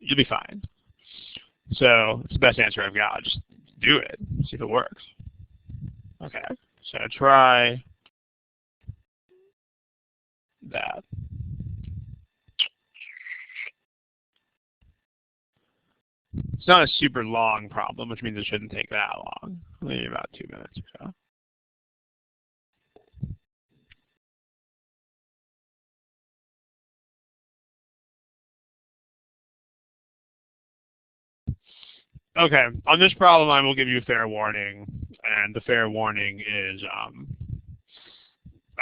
Speaker 1: you'll be fine. So it's the best answer I've got. Just do it. See if it works. Okay, so try that. It's not a super long problem, which means it shouldn't take that long. Maybe about 2 minutes or so. Okay, on this problem I will give you a fair warning, and the fair warning is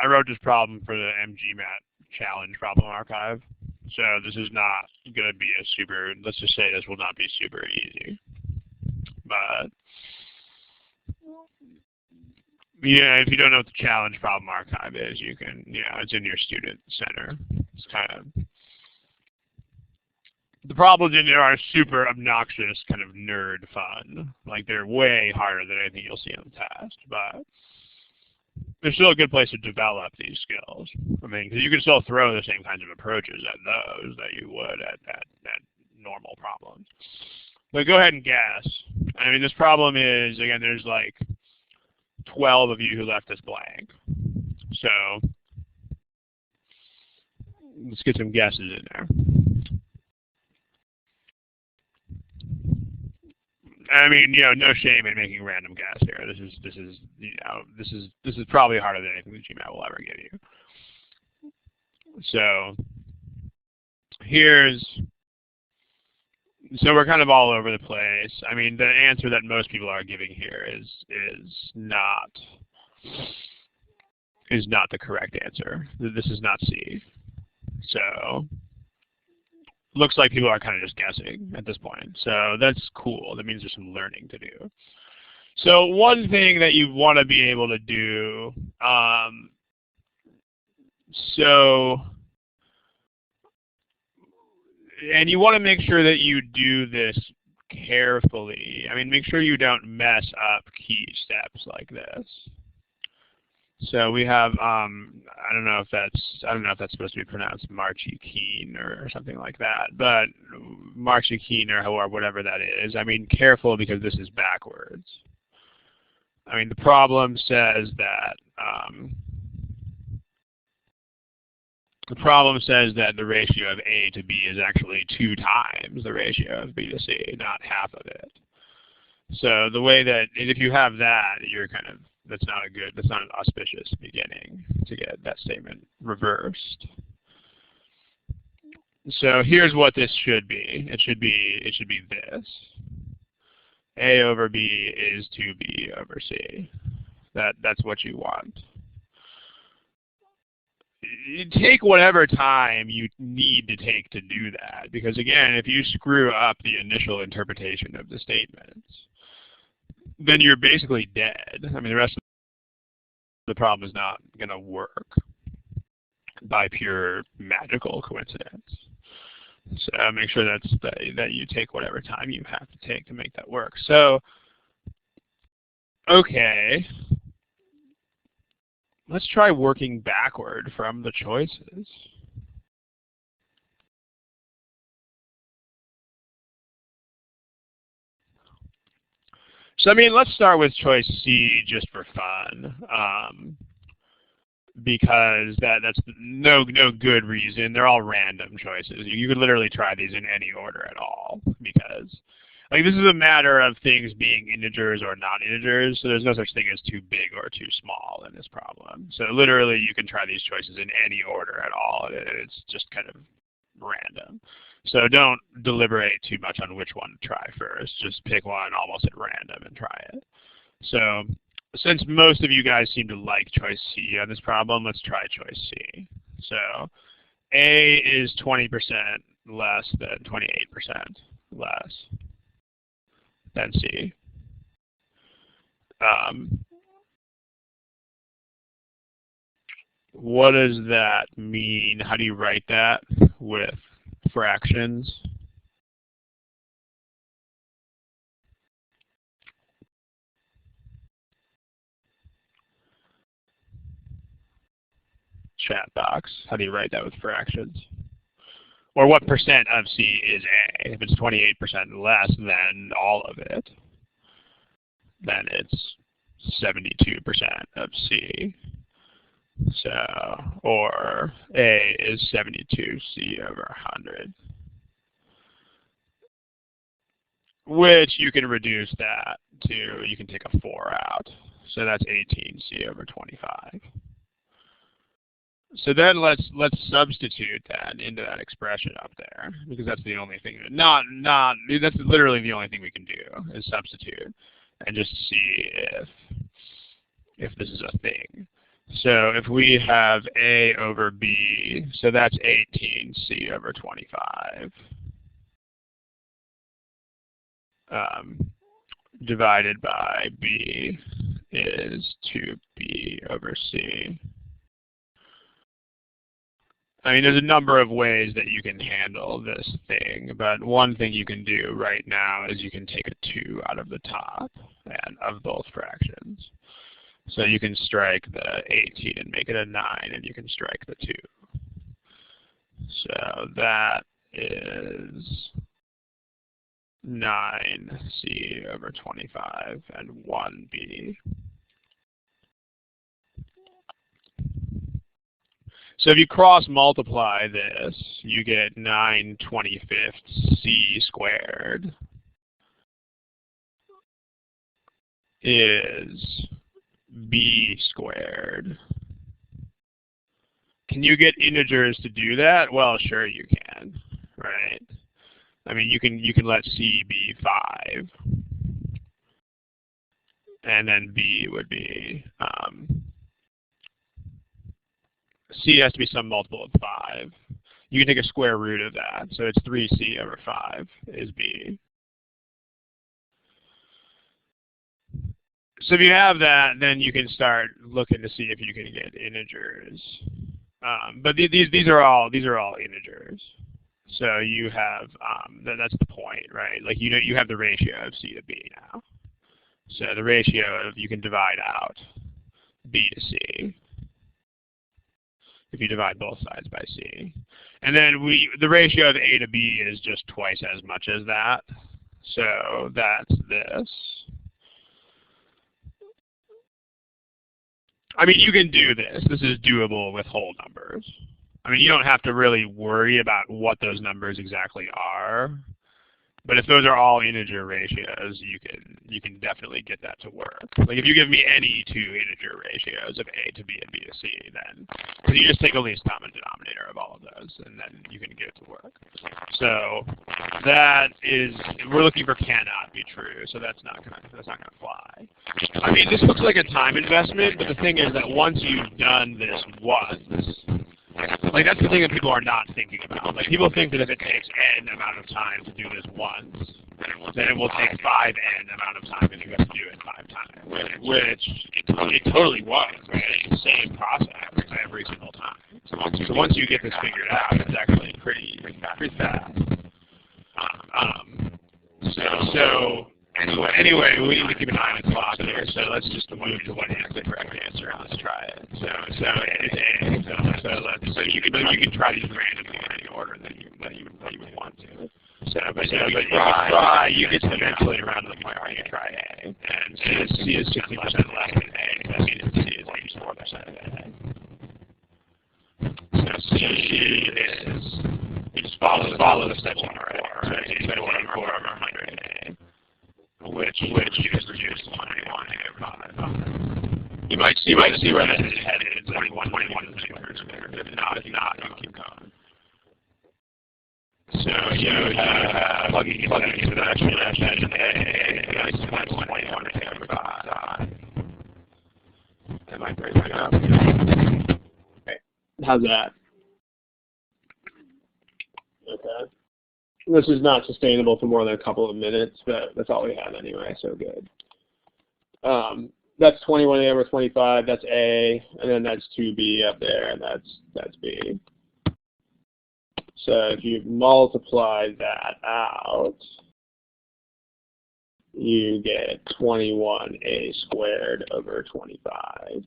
Speaker 1: I wrote this problem for the GMAT challenge problem archive, so this is not going to be a super, let's just say this will not be super easy. But yeah, if you don't know what the challenge problem archive is, you can, it's in your student center. It's kind of, the problems in there are super obnoxious, kind of nerd fun. Like, they're way harder than anything you'll see on the test, but they're still a good place to develop these skills. I mean, because you can still throw the same kinds of approaches at those that you would at normal problems. But go ahead and guess. I mean, this problem is, again, there's like 12 of you who left this blank. So let's get some guesses in there. I mean, no shame in making a random guess here. This is probably harder than anything that GMAT will ever give you. So so we're kind of all over the place. I mean, the answer that most people are giving here is not the correct answer. This is not C. So looks like people are kind of just guessing at this point. So that's cool. That means there's some learning to do. So one thing that you want to be able to do, and you want to make sure that you do this carefully. I mean, make sure you don't mess up key steps like this. So we have, I don't know if that's supposed to be pronounced Marchi-Keen or something like that, but Marchi-Keen or whatever that is. I mean, careful, because this is backwards. I mean, the problem says that the ratio of A to B is actually 2 times the ratio of B to C, not half of it. So the way that, if you have that, you're kind of, that's not an auspicious beginning to get that statement reversed. So here's what this should be. It should be this. A over B is 2B over C. That's what you want. You take whatever time you need to take to do that, because again, if you screw up the initial interpretation of the statements, then you're basically dead. I mean, the rest of the problem is not going to work by pure magical coincidence. So make sure that you take whatever time you have to take to make that work. So, okay. Let's try working backward from the choices. So, I mean, let's start with choice C just for fun, because that's no good reason. They're all random choices. You could literally try these in any order at all, because like, this is a matter of things being integers or not integers, so there's no such thing as too big or too small in this problem. So literally, you can try these choices in any order at all. It's just kind of random. So don't deliberate too much on which one to try first. Just pick one almost at random and try it. So since most of you guys seem to like choice C on this problem, let's try choice C. So A is 20% less than 28% less than C. What does that mean? How do you write that with fractions? Chat box. How do you write that with fractions? Or what percent of C is A? If it's 28% less than all of it, then it's 72% of C. So, or A is 72C over 100. Which you can reduce that to, you can take a 4 out. So that's 18C over 25. So then let's substitute that into that expression up there, because that's the only thing that's literally the only thing we can do is substitute and just see if this is a thing. So if we have A over B, so that's 18C over 25. Divided by B is 2B over C. I mean, there's a number of ways that you can handle this thing, but one thing you can do right now is you can take a 2 out of the top and of both fractions. So you can strike the 18 and make it a 9, and you can strike the 2. So that is 9C over 25 and 1B. So if you cross multiply this, you get 9/25 C squared is B squared. Can you get integers to do that? Well, sure you can, right? I mean, you can let C be 5, and then B would be C has to be some multiple of 5. You can take a square root of that, so it's 3C over 5 is B. So if you have that, then you can start looking to see if you can get integers. But these are all integers. So you have that's the point, right? Like you have the ratio of C to B now. So the ratio of, you can divide out B to C if you divide both sides by C. And then the ratio of A to B is just twice as much as that. So that's this. I mean, you can do this. This is doable with whole numbers. I mean, you don't have to really worry about what those numbers exactly are. But if those are all integer ratios, you can definitely get that to work. Like if you give me any 2 integer ratios of A to B and B to C, then because you just take the least common denominator of all of those, and then you can get it to work. So that is, we're looking for cannot be true, so that's not gonna fly. I mean, this looks like a time investment, but the thing is that once you've done this once, like that's the thing that people are not thinking about. Like people think that if it takes n amount of time to do this once, then it will take 5n amount of time if you have to do it 5 times. Which it totally was, right? It's the same process every single time. So once you get this figured out, it's actually pretty fast. Anyway, we need to keep an eye on the clock here, so let's just move to what is the correct answer and let's try it. So it's A. So you can try these randomly in any order that you would want to. But you get eventually around to the point where you try A, and C is 60% less than A. That means C is 84% of A. So C is, you just follow the steps on our A, right? So 84 over 100 A. Which you just reduce to 21 over 5. You might see where that is headed. It's 21 is bigger. If not, you keep going. So you have plugging into the expression A is 21 over 5. That might break it up. Okay. How's that? Okay. This is not sustainable for more than a couple of minutes, but that's all we have anyway, so good. That's 21A over 25, that's A, and then that's 2B up there, and that's B. So if you multiply that out, you get 21A squared over 25.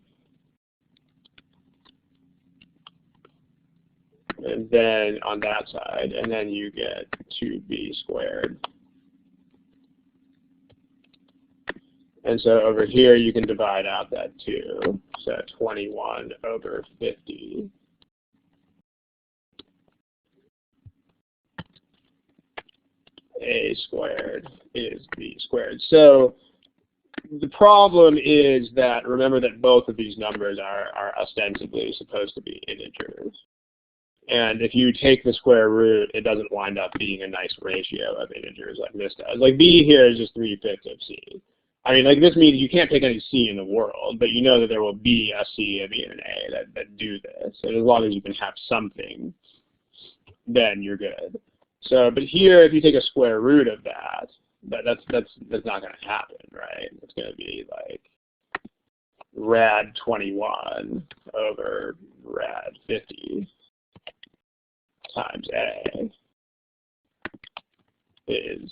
Speaker 1: And then on that side, and then you get 2B squared. And so over here, you can divide out that 2. So 21 over 50. A squared is B squared. So the problem is that, remember that both of these numbers are ostensibly supposed to be integers. And if you take the square root, it doesn't wind up being a nice ratio of integers like this does. Like B here is just 3/5 of C. I mean, like this means you can't pick any C in the world, but you know that there will be a C, a B, and an A that do this. And as long as you can have something, then you're good. So, but here, if you take a square root of that's not going to happen, right? It's going to be like rad 21 over rad 50 times A is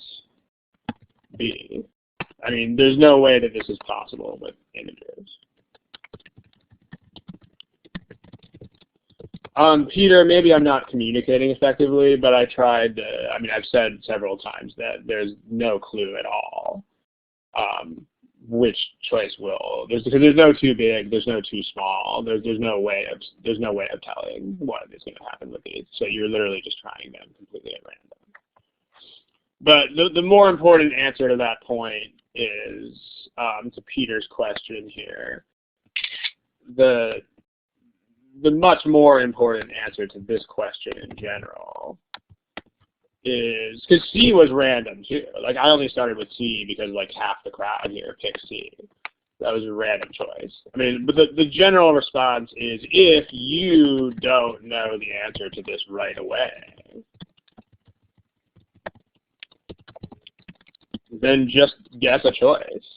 Speaker 1: B. I mean, there's no way that this is possible with integers. Peter, maybe I'm not communicating effectively, but I tried to, I mean, I've said several times that there's no clue at all which choice will, because there's no too big, there's no too small, there's no way of telling what is going to happen with these. So you're literally just trying them completely at random. But the more important answer to that point is, to Peter's question here, the much more important answer to this question in general is, because C was random too. Like I only started with C because like half the crowd here picked C. That was a random choice. I mean, but the general response is, if you don't know the answer to this right away, then just guess a choice.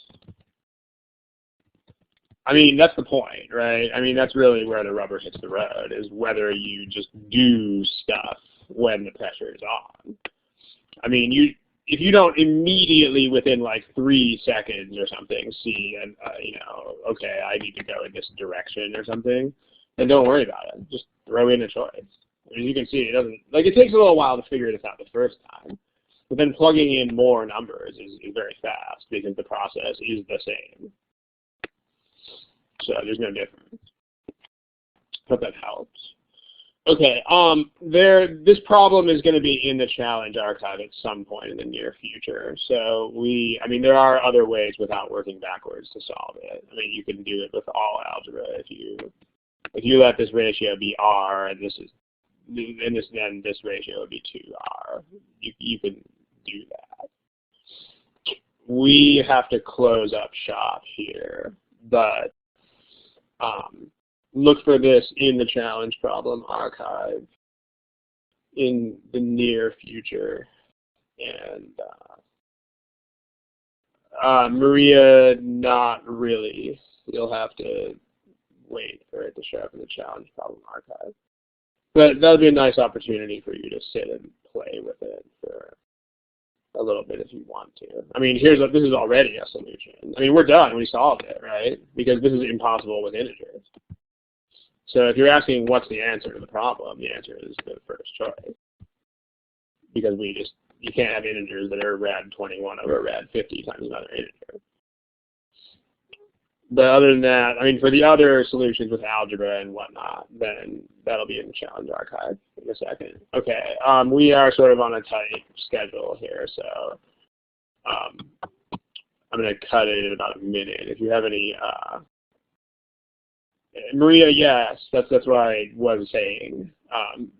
Speaker 1: I mean, that's the point, right? I mean, that's really where the rubber hits the road, is whether you just do stuff when the pressure is on. I mean, if you don't immediately within like 3 seconds or something see, and you know, okay, I need to go in this direction or something, then don't worry about it. Just throw in a choice. As you can see, it doesn't, like, it takes a little while to figure this out the first time, but then plugging in more numbers is very fast because the process is the same. So there's no difference. Hope that helps. Okay, this problem is going to be in the challenge archive at some point in the near future. So I mean, there are other ways without working backwards to solve it. I mean, you can do it with all algebra if you let this ratio be R, and then this ratio would be 2R. You can do that. We have to close up shop here, but look for this in the challenge problem archive in the near future. And Maria, not really. You'll have to wait for it to show up in the challenge problem archive. But that would be a nice opportunity for you to sit and play with it for a little bit if you want to. I mean, this is already a solution. I mean, we're done. We solved it, right? Because this is impossible with integers. So if you're asking what's the answer to the problem, the answer is the first choice. Because you can't have integers that are rad 21 over rad 50 times another integer. But other than that, I mean, for the other solutions with algebra and whatnot, then that'll be in the challenge archive in a second. Okay, we are sort of on a tight schedule here, so I'm going to cut it in about a minute. If you have any Maria, yes, that's what I was saying.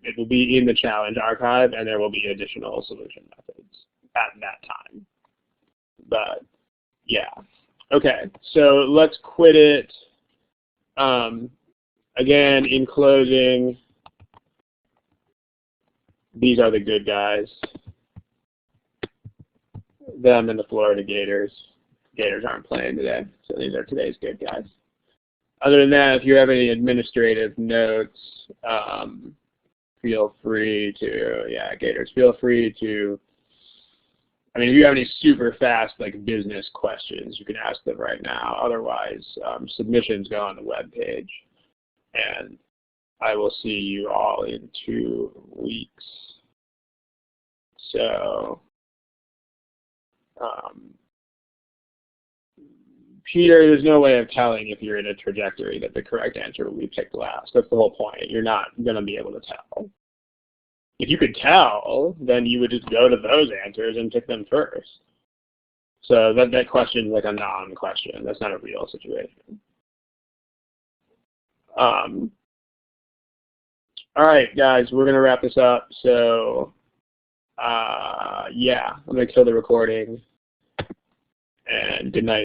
Speaker 1: It will be in the challenge archive, and there will be additional solution methods at that time. But yeah, okay. So let's quit it. Again, in closing, these are the good guys. Them and the Florida Gators. Gators aren't playing today, so these are today's good guys. Other than that, if you have any administrative notes, feel free to, Gators, feel free to, I mean, if you have any super fast, like, business questions, you can ask them right now. Otherwise, submissions go on the web page. And I will see you all in 2 weeks. So, Peter, there's no way of telling if you're in a trajectory that the correct answer will be picked last. That's the whole point. You're not going to be able to tell. If you could tell, then you would just go to those answers and pick them first. So that question is like a non-question. That's not a real situation. All right, guys, we're going to wrap this up. So, yeah, I'm going to kill the recording. And good night.